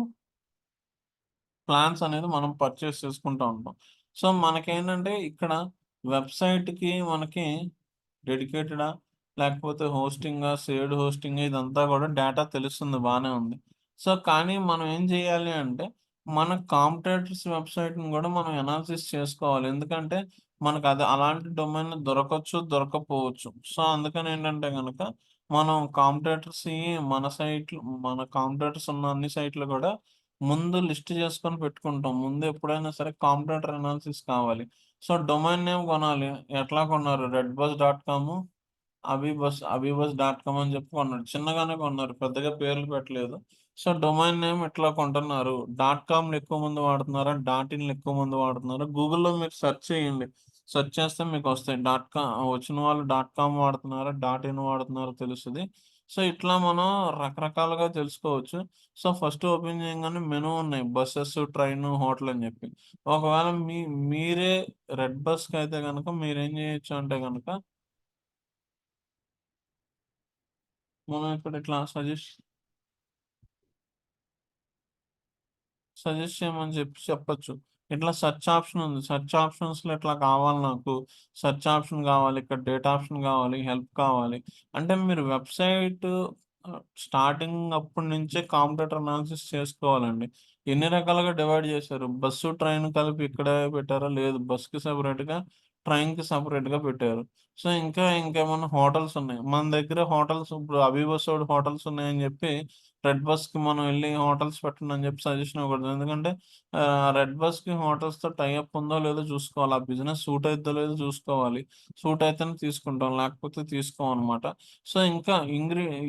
ప్లాన్స్ అనేది మనం పర్చేస్ చేసుకుంటా ఉంటాం. సో, మనకేంటంటే ఇక్కడ వెబ్‌సైట్‌కి మనకి డెడికేటెడా? లేకపోతే హోస్టింగా, షేర్డ్ హోస్టింగా ఇదంతా గూడా డేటా తెలుస్తుంది బానే ఉంది. సో, కానీ మనం ఏం చేయాలి అంటే, మన కాంపిటీటర్స్ వెబ్‌సైట్‌ని గూడా మనం అనాలిసిస్ చేసుకోవాలి. ఎందుకంటే, మనకది అలాంటి డొమైన్ దొరకచ్చు, దొరక్కపోవచ్చు. సో, అందుకనేంటంటే గనక, మనం కాంపిటీటర్స్‌యి మన సైట్‌లు మన కాంపిటీటర్స్ ఉన్న అన్ని సైట్‌లు గూడా ముందు లిస్ట్ చేసుకొని పెట్టుకుంటాం. ముందు ఎప్పుడైనా సరే కాంపిటీటర్ అనాలిసిస్ కావాలి. సో, డొమైన్ నేమ్ కొనాలి. ఎట్లా కొన్నారు? రెడ్‌బస్ డాట్ కాము, అబీబస్ డాట్ కామ్ అని చెప్పి కొన్నాడు. చిన్నగానే కొన్నారు. పెద్దగా పేర్లు పెట్టలేదు. సో, డొమైన్ నేమ్ ఇట్లా కొంటున్నారు. డాట్ కామ్‌లు ఎక్కువ మంది వాడుతున్నారా? డాట్ ఇన్‌లు ఎక్కువ మంది వాడుతున్నారా? గూగుల్‌లో మీరు సెర్చ్ చేయండి. సెర్చ్ చేస్తే మీకొస్తాయి. వచ్చిన వాళ్ళు డాట్ కామ్ వాడుతున్నారా? డాట్ ఇన్ వాడుతున్నారా తెలుస్తది. సో, ఇట్లా మనం రకరకాలుగా తెలుసుకోవచ్చు. సో, ఫస్ట్ ఓపెన్ చేయంగానే మెనూ ఉన్నాయి. బసెస్, ట్రైను, హోటల్ అని చెప్పి. ఒకవేళ మీరే రెడ్ బస్‌కయితే గనక మీరేం చేయొచ్చు అంటే గనక మనం ఇక్కడ ఇట్లా సజెస్ట్ చేయమని చెప్పొచ్చు. ఇట్లా సెర్చ్ ఆప్షన్ ఉంది. సెర్చ్ ఆప్షన్స్‌లో ఇట్లా కావాలి నాకు. సెర్చ్ ఆప్షన్ కావాలి. ఇక్కడ డేటా ఆప్షన్ కావాలి. హెల్ప్ కావాలి. అంటే మీరు వెబ్‌సైట్ స్టార్టింగ్ అప్పటి నుంచే కాంపిటీటర్ అనాలిసిస్ చేసుకోవాలండి. ఎన్ని రకాలుగా డివైడ్ చేశారు. బస్సు, ట్రైన్ కలిపి ఇక్కడే పెట్టారా? లేదు. బస్‌కి సెపరేట్‌గా, ట్రైన్‌కి సెపరేట్‌గా పెట్టారు. సో, ఇంకేమన్నా హోటల్స్ ఉన్నాయి. మన దగ్గర హోటల్స్ ఇప్పుడు అభిబసోడు హోటల్స్ ఉన్నాయని చెప్పి రెడ్ బస్‌కి మనం ఎళ్లి హోటల్స్ పెట్టండి అని చెప్పి సజెషన్ ఇవ్వకూడదు. ఎందుకంటే రెడ్ బస్‌కి హోటల్స్‌తో టై అప్ ఉందో లేదో చూసుకోవాలి. ఆ బిజినెస్ సూట్ అయిద్దో లేదో చూసుకోవాలి. సూట్ అయితేనే తీసుకుంటాం. లేకపోతే తీసుకోమనమాట. సో, ఇంకా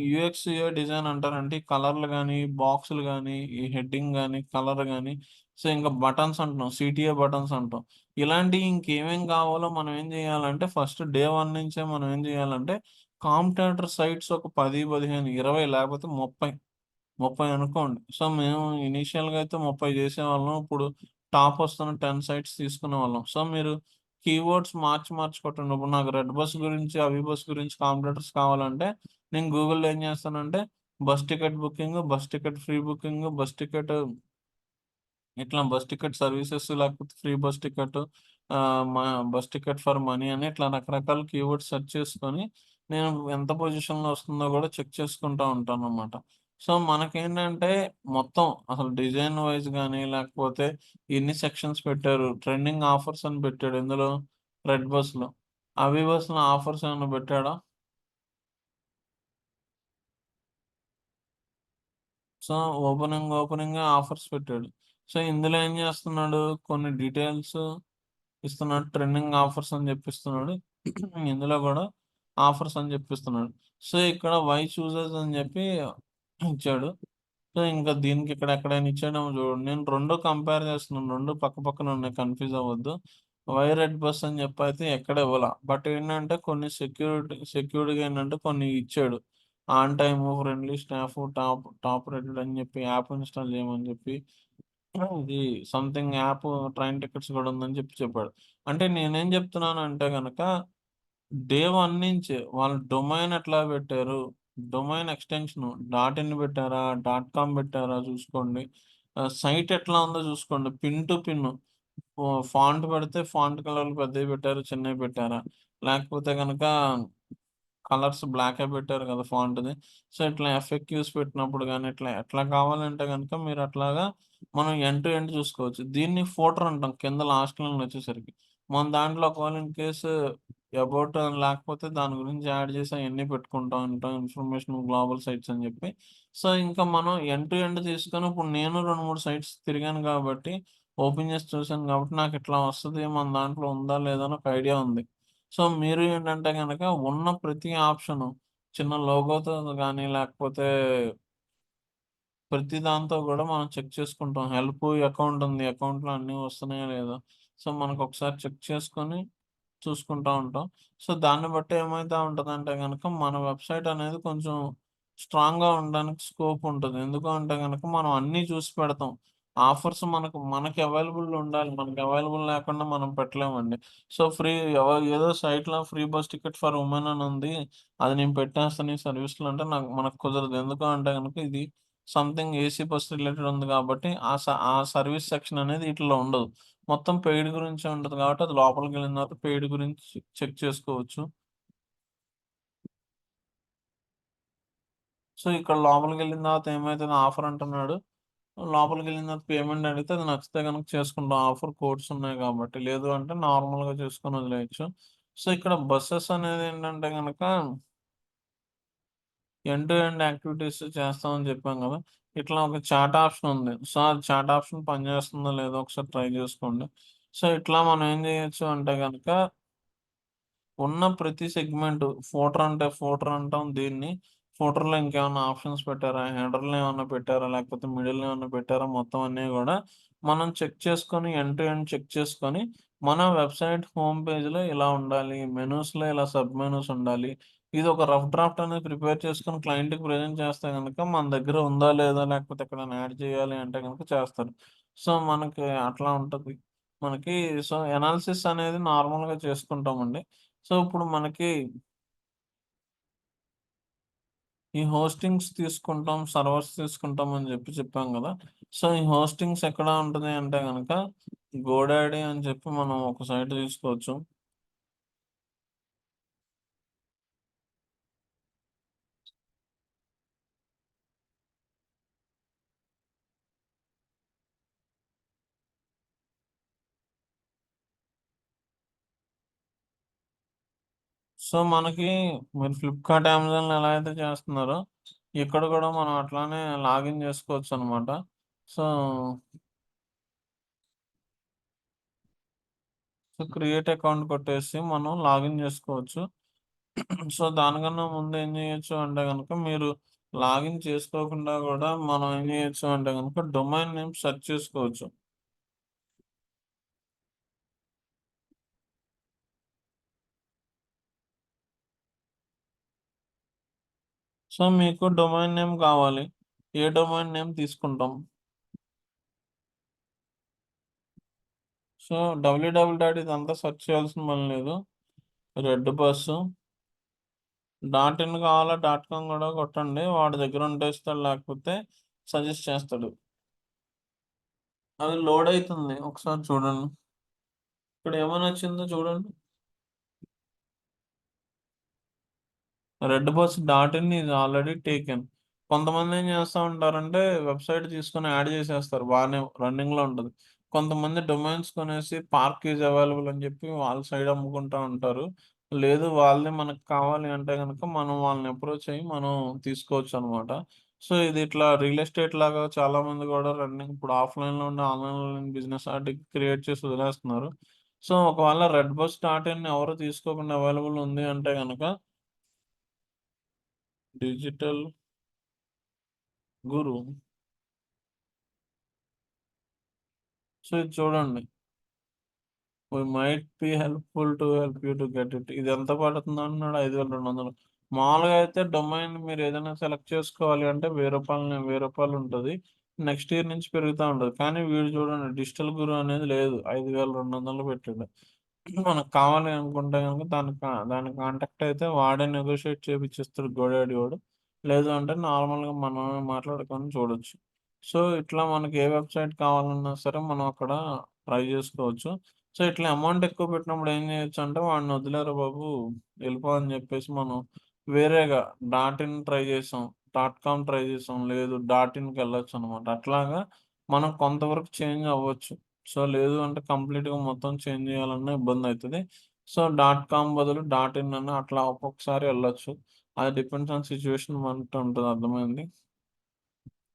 యూఎక్స్, యూఐ డిజైన్ అంటారంటే ఈ కలర్‌లు గాని, బాక్సులు గాని, ఈ హెడ్డింగ్ గాని, కలర్ గాని, సో, ఇంకా బటన్స్ అంటున్నాం. సీటీఏ బటన్స్ అంటాం. ఇలాంటియి ఇంకేమేం కావాలో మనం ఏం చేయాలంటే ఫస్ట్ డే 1 నుంచే మనం ఏం చేయాలంటే కాంపిటీటర్ సైట్స్ ఒక 10, 15, 20 లేకపోతే 30 అనుకోండి. సో, మేము ఇనీషియల్‌గా అయితే 30 చేసేవాళ్ళం. ఇప్పుడు టాప్ వస్తున్న 10 సైట్స్ తీసుకునేవాళ్ళం. సో, మీరు కీవర్డ్స్ మార్చి కొట్టండి. ఇప్పుడు నాకు రెడ్ బస్ గురించి, అవి బస్ గురించి కాంపిటీటర్స్ కావాలంటే, నేను గూగుల్‌లో ఏం చేస్తానంటే, bus ticket booking, bus ticket free booking, bus ticket services లేకపోతే free bus ticket bus ticket for money అని ఇట్లా రకరకాల కీవర్డ్స్ సెర్చ్ చేసుకొని, నేను ఎంత పొజిషన్‌లో వస్తుందో గూడా చెక్ చేసుకుంటా ఉంటాననమాట. సో, మనకేంటంటే మొత్తం అసలు డిజైన్ వైస్ గాని, లేకపోతే ఎన్ని సెక్షన్స్ పెట్టారు, ట్రెండింగ్ ఆఫర్స్ అని పెట్టాడు. ఎందులో? రెడ్ బస్‌లో. అవి బస్‌లో ఆఫర్స్ ఏమన్నా పెట్టాడా? సో, ఓపెనింగే ఆఫర్స్ పెట్టాడు. సో, ఇందులో ఏం చేస్తున్నాడు? కొన్ని డీటెయిల్స్ ఇస్తున్నాడు. ట్రెండింగ్ ఆఫర్స్ అని జెప్పిస్తున్నాడు. ఇందులో గూడా ఆఫర్స్ అని జెప్పిస్తున్నాడు. సో, ఇక్కడ వై చూజర్స్ అని జెప్పి ఇచ్చాడు. సో, ఇంకా దీనికి ఇక్కడ ఎక్కడైనా ఇచ్చాడేమో జూడండి. నేను 2 కంపేర్ చేస్తున్నాను. 2 పక్క పక్కన ఉన్నాయి. కన్‌ఫ్యూజ్ అవ్వద్దు. వై రెడ్ బస్ అని జెప్పైతే ఎక్కడ ఇవ్వలా. బట్ ఏంటంటే కొన్ని సెక్యూర్డ్‌గా ఏంటంటే కొన్ని ఇచ్చాడు. On time, friendly staff, top rated అని జెప్పి, యాప్ ఇన్‌స్టాల్ జేయమని జెప్పి, ఇది సంథింగ్ యాప్ ట్రైన్ టికెట్స్ గూడా ఉందని చెప్పాడు. అంటే నేనేం జెప్తున్నానంటే గనక డే 1 నుంచే వాళ్ళు డొమైన్ ఎట్లా పెట్టారు? డొమైన్ ఎక్స్‌టెన్షను డాట్ ఇన్ పెట్టారా? డాట్ కామ్ పెట్టారా చూసుకోండి. సైట్ ఎట్లా ఉందో చూసుకోండి. పిన్ టు పిన్ ఫాంట్ పెడితే ఫాంట్ కలర్‌లు పెద్దయి పెట్టారా? చిన్నయి పెట్టారా? లేకపోతే గనక కలర్స్ బ్లాకే పెట్టారు కదా! ఫాంట్‌ది. సో, ఇట్లా ఎఫ్ఎక్యూస్ పెట్టినప్పుడు గాని, ఇట్లా ఎట్లా కావాలంటే గనక మీరు అట్లాగా మనం ఎండ్ టు ఎండ్ చూసుకోవచ్చు. దీన్ని ఫూటర్ అంటాం కింద లాస్ట్ లైన్‌లో వచ్చేసరికి. మన దాంట్లో ఒకవేళ ఇన్ కేస్ అబౌట్ అని లేకపోతే దాని గురించి యాడ్ చేసి అయన్నీ పెట్టుకుంటా ఉంటాం. ఇన్ఫర్మేషన్ గ్లోబల్ సైట్స్ అని చెప్పి. సో, ఇంకా మనం ఎండ్ టు ఎండ్ తీసుకొని ఇప్పుడు నేను 2, 3 సైట్స్ తిరిగాను కాబట్టి, ఓపెన్ చేసి చూసాను కాబట్టి నాకిట్లా వస్తది. మన దాంట్లో ఉందా? లేదా? అని ఒక ఐడియా ఉంది. సో, మీరు ఏంటంటే గనక ఉన్న ప్రతి ఆప్షను చిన్న లోగోతో గాని, లేకపోతే ప్రతి దాంతో గూడా మనం చెక్ చేసుకుంటాం. అకౌంట్ ఉంది. అకౌంట్‌లో అన్నీ వస్తున్నాయా లేదా? సో, మనకొకసారి చెక్ చేసుకొని చూసుకుంటా ఉంటాం. సో, దాన్ని బట్టి ఏమైతా ఉంటదంటే గనక మన వెబ్‌సైట్ అనేది కొంచెం స్ట్రాంగ్‌గా ఉండడానికి స్కోప్ ఉంటది. ఎందుకు అంటే గనక మనం అన్నీ చూసి పెడతాం. ఆఫర్స్ మనకి అవైలబుల్ ఉండాలి. మనకి అవైలబుల్ లేకుండా మనం పెట్టలేమండి. సో, ఫ్రీ ఏదో సైట్‌లో free bus ticket for women అని ఉంది. అది నేను పెట్టేస్తాను ఈ సర్వీస్‌లో అంటే మనకు కుదరదు. ఎందుకు అంటే గనక ఇది సంథింగ్ ఏసీ బస్ రిలేటెడ్ ఉంది కాబట్టి ఆ సర్వీస్ సెక్షన్ అనేది ఈటిలో ఉండదు. మొత్తం పెయిడ్ గురించే ఉంటది కాబట్టి అది లోపలికెళ్ళిన తర్వాత పెయిడ్ గురించి చెక్ చేసుకోవచ్చు. సో, ఇక్కడ లోపలికెళ్ళిన తర్వాత ఏమైతది ఆఫర్ అంటున్నాడు. లోపలికెళ్ళిన తర్వాత పేమెంట్ అడిగితే అది నచ్చితే గనుక చేసుకుంటాం. ఆఫర్ కోడ్స్ ఉన్నాయి కాబట్టి. లేదు అంటే నార్మల్‌గా చేసుకొని వదిలేయొచ్చు. సో, ఇక్కడ బసెస్ అనేదేంటంటే గనక ఎండ్ టు ఎండ్ యాక్టివిటీస్ చేస్తామని చెప్పాం గదా! ఇట్లా ఒక చాట్ ఆప్షన్ ఉంది. సో, ఆ చాట్ ఆప్షన్ పనిచేస్తుందో లేదో ఒకసారి ట్రై చేసుకోండి. సో, ఇట్లా మనం ఏం చేయొచ్చు అంటే గనక ఉన్న ప్రతి సెగ్మెంట్ ఫూటర్ అంటాం దీన్ని. ఫూటర్‌లో ఇంకేమన్నా ఆప్షన్స్ పెట్టారా? హెడర్‌లో ఏమన్నా పెట్టారా? లేకపోతే మిడిల్‌లో ఏమన్నా పెట్టారా? మొత్తం అన్నీ గూడా మనం చెక్ చేసుకొని ఎండ్ టు ఎండ్ చెక్ చేసుకొని, మన వెబ్‌సైట్ హోమ్ పేజ్‌లో ఇలా ఉండాలి. మెనూస్‌లో ఇలా సబ్ మెనూస్ ఉండాలి. ఇది ఒక రఫ్ డ్రాఫ్ట్ అనేది ప్రిపేర్ చేసుకొని క్లయింట్‌కి ప్రెజెంట్ చేస్తే గనక మన దగ్గర ఉందా? లేదా? లేకపోతే ఎక్కడైనా యాడ్ చేయాలి అంటే గనక చేస్తారు. సో, మనకి అట్లా ఉంటది. మనకి సో, ఎనాలిసిస్ అనేది నార్మల్‌గా చేసుకుంటామండి. సో, ఇప్పుడు మనకి ఈ హోస్టింగ్స్ తీసుకుంటాం, సర్వర్స్ తీసుకుంటాం అని చెప్పాం గదా! సో, ఈ హోస్టింగ్స్ ఎక్కడ ఉంటది అంటే గనక గోడాడీ అని చెప్పి మనం ఒక సైట్ తీసుకోవచ్చు. సో, మనకి మీరు ఫ్లిప్‌కార్ట్, అమెజాన్‌లో ఎలా అయితే చేస్తున్నారో ఇక్కడ గూడా మనం అట్లానే లాగిన్ చేసుకోవచ్చనమాట. సో, క్రియేట్ అకౌంట్ కొట్టేసి మనం లాగిన్ జేసుకోవచ్చు. సో, దానికన్నా ముందు ఏం జేయొచ్చు అంటే గనక మీరు లాగిన్ చేసుకోకుండా గూడా మనం ఏం జేయొచ్చు అంటే గనక డొమైన్ నేమ్ సెర్చ్ చేసుకోవచ్చు. సో, మీకు డొమైన్ నేమ్ కావాలి. ఏ డొమైన్ నేమ్ తీసుకుంటాం? సో, ఇదంతా సెర్చ్ చేయాల్సిన పని లేదు. రెడ్ బస్సు డాట్ ఇన్ కావాలా డాట్ కామ్ గూడా కొట్టండి. వాడి దగ్గర ఉంటే ఇస్తాడు. లేకపోతే సజెస్ట్ చేస్తాడు. అది లోడ్ అయితుంది. ఒకసారి చూడండి. ఇక్కడ ఏమనొచ్చిందో చూడండి. Red bus dot in is already taken. కొంతమంది ఏం చేస్తా ఉంటారంటే వెబ్‌సైట్ తీసుకొని యాడ్ చేసేస్తారు. బానే రన్నింగ్‌లో ఉంటది. కొంతమంది డొమైన్స్ కొనేసి పార్క్ ఈజ్ అవైలబుల్ అని చెప్పి వాళ్ళ సైడ్ అమ్ముకుంటా ఉంటారు. లేదు వాళ్ళది మనకు కావాలి అంటే గనక మనం వాళ్ళని అప్రోచ్ అయ్యి మనం తీసుకోవచ్చనమాట. సో, ఇది ఇట్లా రియల్ ఎస్టేట్ లాగా చాలామంది కూడా రన్నింగ్ ఇప్పుడు ఆఫ్‌లైన్‌లో ఉండి ఆన్‌లైన్‌లో బిజినెస్ ఆటికి క్రియేట్ చేసి వదిలేస్తున్నారు. సో, ఒకవేళ రెడ్ బస్ డాట్ ఇన్ ఎవరు తీసుకోకుండా అవైలబుల్ ఉంది అంటే గనక డిజిటల్ గురు. సో, ఇది చూడండి. We might be helpful to help you to get it. ఇది ఎంత పడుతుందంటున్నాడు 5,200. మామూలుగా అయితే డొమైన్ మీరేదైనా సెలెక్ట్ చేసుకోవాలి అంటే రూ. 1000 ఉంటది. నెక్స్ట్ ఇయర్ నుంచి పెరుగుతా ఉంటది. కానీ వీడు చూడండి డిజిటల్ గురు అనేది లేదు. 5,200 పెట్టాడు. మనకు కావాలి అనుకుంటే గనుక దాన్ని కాంటాక్ట్ అయితే వాడే నెగోషియేట్ చేపిచ్చిస్తాడు గోడాడి వాడు. లేదు అంటే నార్మల్‌గా మనమే మాట్లాడుకొని చూడొచ్చు. సో, ఇట్లా మనకి ఏ వెబ్‌సైట్ కావాలన్నా సరే మనం అక్కడ ట్రై జేసుకోవచ్చు. సో, ఇట్లా అమౌంట్ ఎక్కువ పెట్టినప్పుడు ఏం జేయొచ్చంటే వాడిని వదిలేరా బాబు! ఎళ్ళిపో అని జెప్పేసి మనం వేరేగా డాట్ ఇన్ ట్రై జేసాం. డాట్ కామ్ ట్రై జేసాం. లేదు డాట్ ఇన్‌కెళ్ళొచ్చనమాట. అట్లాగా మనం కొంతవరకు చేంజ్ అవ్వచ్చు. సో, లేదు అంటే కంప్లీట్‌గా మొత్తం చేంజ్ జేయాలన్నా ఇబ్బందయితది. సో, డాట్ కామ్ బదులు డాట్ ఇన్ అని అట్లా ఒక్కొక్కసారి ఎళ్ళొచ్చు. అది డిపెండ్స్ ఆన్ సిట్యుయేషన్ బట్టి ఉంటది. అర్థమైంది.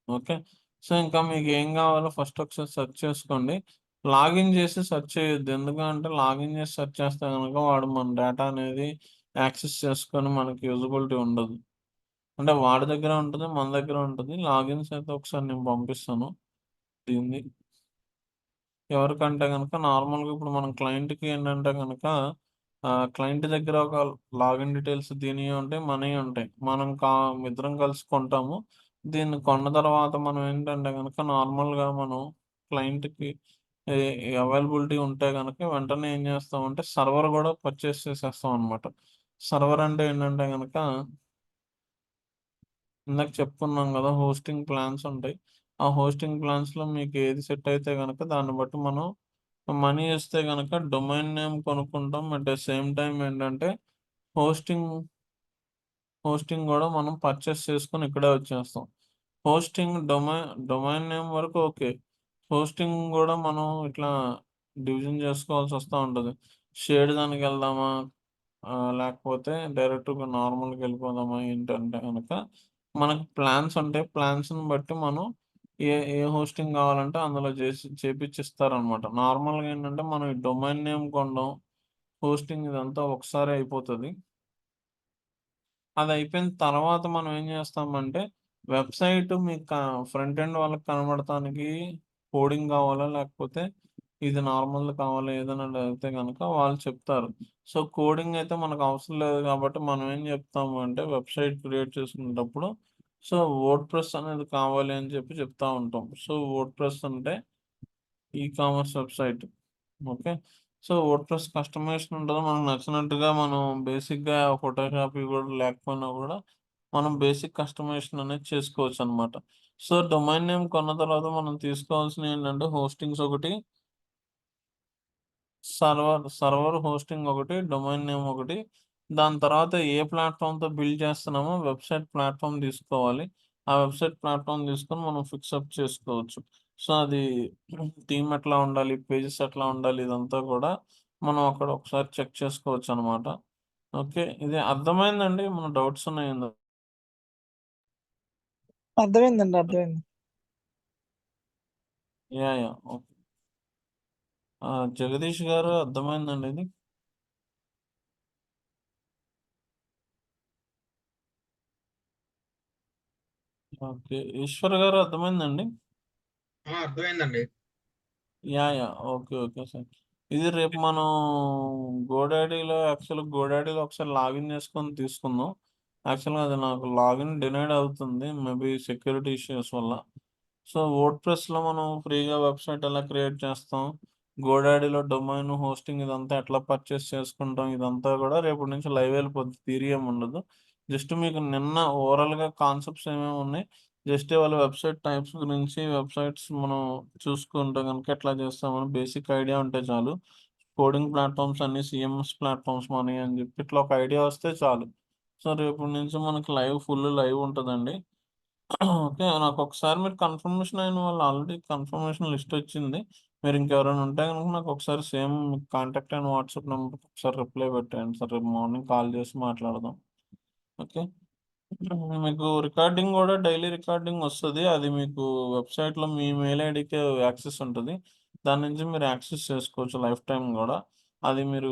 ఓకే. సో, ఇంకా మీకేం గావాలో ఫస్ట్ ఒకసారి సెర్చ్ చేసుకోండి. లాగిన్ జేసి సెర్చ్ చేయొద్దు. ఎందుకంటే లాగిన్ జేసి సెర్చ్ చేస్తే గనక వాడు మన డేటా అనేది యాక్సెస్ చేసుకొని మనకి యూజబిలిటీ ఉండదు. అంటే వాడి దగ్గర ఉంటది. మన దగ్గర ఉంటది. లాగిన్స్ అయితే ఒకసారి నేను పంపిస్తాను. దీనిది. ఎవరికంటే గనక నార్మల్‌గా ఇప్పుడు మనం క్లయింట్‌కి ఏంటంటే గనక క్లయింట్ దగ్గర ఒక లాగిన్ డీటెయిల్స్ దీనియి ఉంటాయి, మనయి ఉంటాయి. మనం ఇద్దరం కలిసి కొంటాము. దీన్ని కొన్న తర్వాత మనం ఏంటంటే గనక నార్మల్‌గా మనం క్లయింట్‌కి ఎ అవైలబిలిటీ ఉంటే గనక వెంటనే ఏం చేస్తామంటే సర్వర్ గూడా పర్చేస్ చేసేస్తాం అనమాట. సర్వర్ అంటే ఏంటంటే గనక ఇందాక చెప్పుకున్నాం గదా! హోస్టింగ్ ప్లాన్స్ ఉంటాయి. ఆ హోస్టింగ్ ప్లాన్స్‌లో మీకు ఏది సెట్ అయితే గనక దాన్ని బట్టి మనం మనీ ఇస్తే గనక డొమైన్ నేమ్ కొనుక్కుంటాం. అట్ ద సేమ్ టైమ్ ఏంటంటే హోస్టింగ్ హోస్టింగ్ గూడా మనం పర్చేస్ చేసుకొని ఇక్కడే వచ్చేస్తాం. డొమైన్ నేమ్ వరకు ఓకే. హోస్టింగ్ గూడా మనం ఇట్లా డివిజన్ జేసుకోవాల్సొస్తా ఉంటది. షేర్డ్ దానికెళ్దామా? లేకపోతే డైరెక్ట్‌గా నార్మల్‌గెళ్ళిపోదామా ఏంటంటే గనక మనకు ప్లాన్స్ ఉంటాయి. ప్లాన్స్‌ని బట్టి మనం ఏ హోస్టింగ్ గావాలంటే అందులో చేపిచ్చిస్తారనమాట. నార్మల్‌గా ఏంటంటే మనం ఈ డొమైన్ నేమ్ కొనడం, హోస్టింగ్ ఇదంతా ఒకసారే అయిపోతది. అదయిపోయిన తర్వాత మనం ఏం జేస్తామంటే, వెబ్‌సైట్ మీకు ఫ్రంట్ ఎండ్ వాళ్ళకి కనబడటానికి కోడింగ్ గావాలా? లేకపోతే ఇది నార్మల్‌ది కావాలా? ఏదైనా అడిగితే గనక వాళ్ళు చెప్తారు. సో, కోడింగ్ అయితే మనకు అవసరం లేదు గాబట్టి, మనం ఏం జెప్తాము అంటే, వెబ్‌సైట్ క్రియేట్ చేసుకునేటప్పుడు సో, వర్డ్‌ప్రెస్ అనేది కావాలి అని చెప్తా ఉంటాం. సో, వర్డ్‌ప్రెస్ అంటే commerce website. Okay. So, WordPress customisation ఉంటది. మనకు నచ్చినట్టుగా మనం బేసిక్‌గా ఫోటోషాప్ ఇవి గూడా లేకపోయినా గూడా, మనం బేసిక్ కస్టమైజేషన్ అనేది చేసుకోవచ్చనమాట. సో, డొమైన్ నేమ్ కొన్న తర్వాత మనం తీసుకోవాల్సినయేంటంటే హోస్టింగ్స్ ఒకటి, సర్వర్ హోస్టింగ్ ఒకటి, డొమైన్ నేమ్ ఒకటి. దాని తర్వాత ఏ ప్లాట్‌ఫామ్‌తో బిల్డ్ చేస్తున్నామో వెబ్‌సైట్ ప్లాట్‌ఫామ్ తీసుకోవాలి. ఆ వెబ్‌సైట్ ప్లాట్‌ఫామ్ తీసుకొని మనం ఫిక్సప్ చేసుకోవచ్చు. సో, అది థీమ్ ఎట్లా ఉండాలి, పేజెస్ ఎట్లా ఉండాలి ఇదంతా కూడా మనం అక్కడ ఒకసారి చెక్ చేసుకోవచ్చనమాట. ఓకే. ఇది అర్థమైందండి? ఏమన్నా డౌట్స్ ఉన్నాయా ఇందులో? అర్థమైందండి. అర్థమైంది. యాహ్! ఓకే. జగదీష్ గారు అర్థమైందండి ఇది? ఓకే. ఈశ్వర్ గారు అర్థమైందండి? అర్థమైందండి. ఓకే. Okay sir. ఇది రేపు మనం గోడాడీలో ఒకసారి లాగిన్ చేసుకొని తీసుకుందాం. యాక్చువల్‌గా అది నాకు లాగిన్ డినైడ్ అవుతుంది. మేబీ సెక్యూరిటీ ఇష్యూస్ వల్ల. సో, వర్డ్‌ప్రెస్‌లో మనం ఫ్రీగా వెబ్‌సైట్ ఎలా క్రియేట్ చేస్తాం? గోడాడీలో డొమైన్ హోస్టింగ్ ఇదంతా ఎట్లా పర్చేస్ చేసుకుంటాం? ఇదంతా గూడా రేపటి నుంచి లైవ్ వెళ్ళిపోద్ది. థియరీ ఏమి ఉండదు. జస్ట్ మీకు నిన్న ఓవరాల్‌గా కాన్సెప్ట్స్ ఏమేమి ఉన్నాయి? జస్ట్ ఇవాళ వెబ్‌సైట్ టైప్స్ గురించి, వెబ్‌సైట్స్ మనం చూసుకుంటే గనుక ఎట్లా చేస్తామని బేసిక్ ఐడియా ఉంటే చాలు. కోడింగ్ ప్లాట్‌ఫామ్స్ అన్నీ సీఎంఎస్ ప్లాట్‌ఫామ్స్ మనయి అని జెప్పి ఇట్లా ఒక ఐడియా వస్తే చాలు. సో, రేపటి నుంచి మనకి ఫుల్ లైవ్ ఉంటదండి. ఓకే. నాకొకసారి మీరు కన్ఫర్మేషన్ అయిన వాళ్ళు ఆల్రెడీ కన్ఫర్మేషన్ లిస్ట్ వచ్చింది. మీరు ఇంకెవరైనా ఉంటే గనుక నాకొకసారి సేమ్ కాంటాక్ట్ అండ్ వాట్సాప్ నంబర్‌కి ఒకసారి రిప్లై పెట్టేయండి సార్. రేపు మార్నింగ్ కాల్ చేసి మాట్లాడదాం. ఓకే. మీకు రికార్డింగ్ గూడా డైలీ రికార్డింగ్ వస్తది. అది మీకు వెబ్‌సైట్‌లో మీ మెయిల్ ఐడీకే యాక్సెస్ ఉంటది. దాని నుంచి మీరు యాక్సెస్ చేసుకోవచ్చు లైఫ్ టైమ్ గూడా. అది మీరు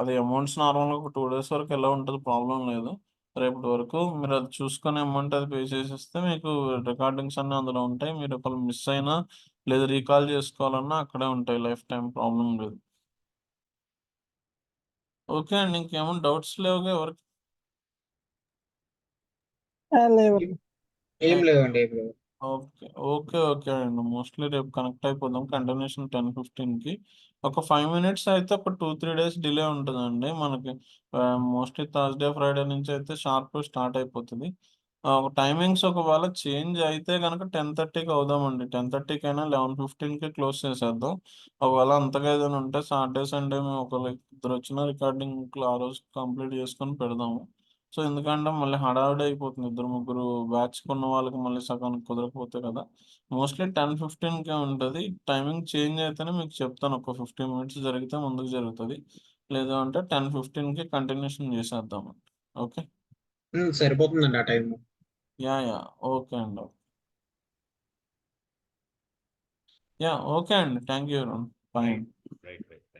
అది అమౌంట్స్ నార్మల్‌గా ఒక 2 డేస్ వరకు ఎలా ఉంటది ప్రాబ్లమ్ లేదు. రేపటి వరకు మీరది చూసుకొని అమౌంట్ అది పే చేసేస్తే మీకు రికార్డింగ్స్ అన్నీ అందులో ఉంటాయి. మీరు ఒకవేళ మిస్ అయినా లేదా రీకాల్ చేసుకోవాలన్నా అక్కడే ఉంటాయి లైఫ్ టైమ్ ప్రాబ్లమ్ లేదు. ఓకే అండి. ఇంకేమైనా డౌట్స్ లేవుగా ఎవరికి? లేవండి. ఏం లేవండి. ఏం లేవు. ఓకే. ఓకే అండి. మోస్ట్‌లీ రేపు కనెక్ట్ అయిపోదాం. కంటిన్యూషన్ 10:15కి. ఒక 5 మినిట్స్ అయితే ఒక 2, 3 డేస్ డిలే ఉంటదండి. మనకి మోస్ట్‌లీ థర్స్‌డే, ఫ్రైడే నుంచయితే షార్ప్ స్టార్ట్ అయిపోతది. టైమింగ్స్ ఒకవేళ చేంజ్ అయితే గనక 10:30కి అవుదామండి. 10:30కైనా 11:15కి క్లోజ్ చేసేద్దాం. ఒకవేళ అంతగా ఏదైనా ఉంటే సాటర్డే, సండే మేము ఒకవేళ ఇద్దరొచ్చినా రికార్డింగ్‌లు ఆ రోజు కంప్లీట్ చేసుకొని పెడదాము. సో, ఎందుకంటే మళ్ళీ హడావిడి అయిపోతుంది. ఇద్దరు, ముగ్గురు బ్యాచ్‌కున్న వాళ్ళకి మళ్ళీ సగానికి కుదరకపోతే కదా! మోస్ట్‌లీ 10:15కే ఉంటది. టైమింగ్ చేంజ్ అయితేనే మీకు చెప్తాను. ఒక 15 మినిట్స్ జరిగితే ముందుకు జరుగుతది. లేదు అంటే 10:15కి కంటిన్యూషన్ చేసేద్దాం. ఓకే. సరిపోతుందండి ఆ టైము. ఓకే అండి. ఓకే అండి. Thank you. Bye right. అండి. రైట్. రైట్.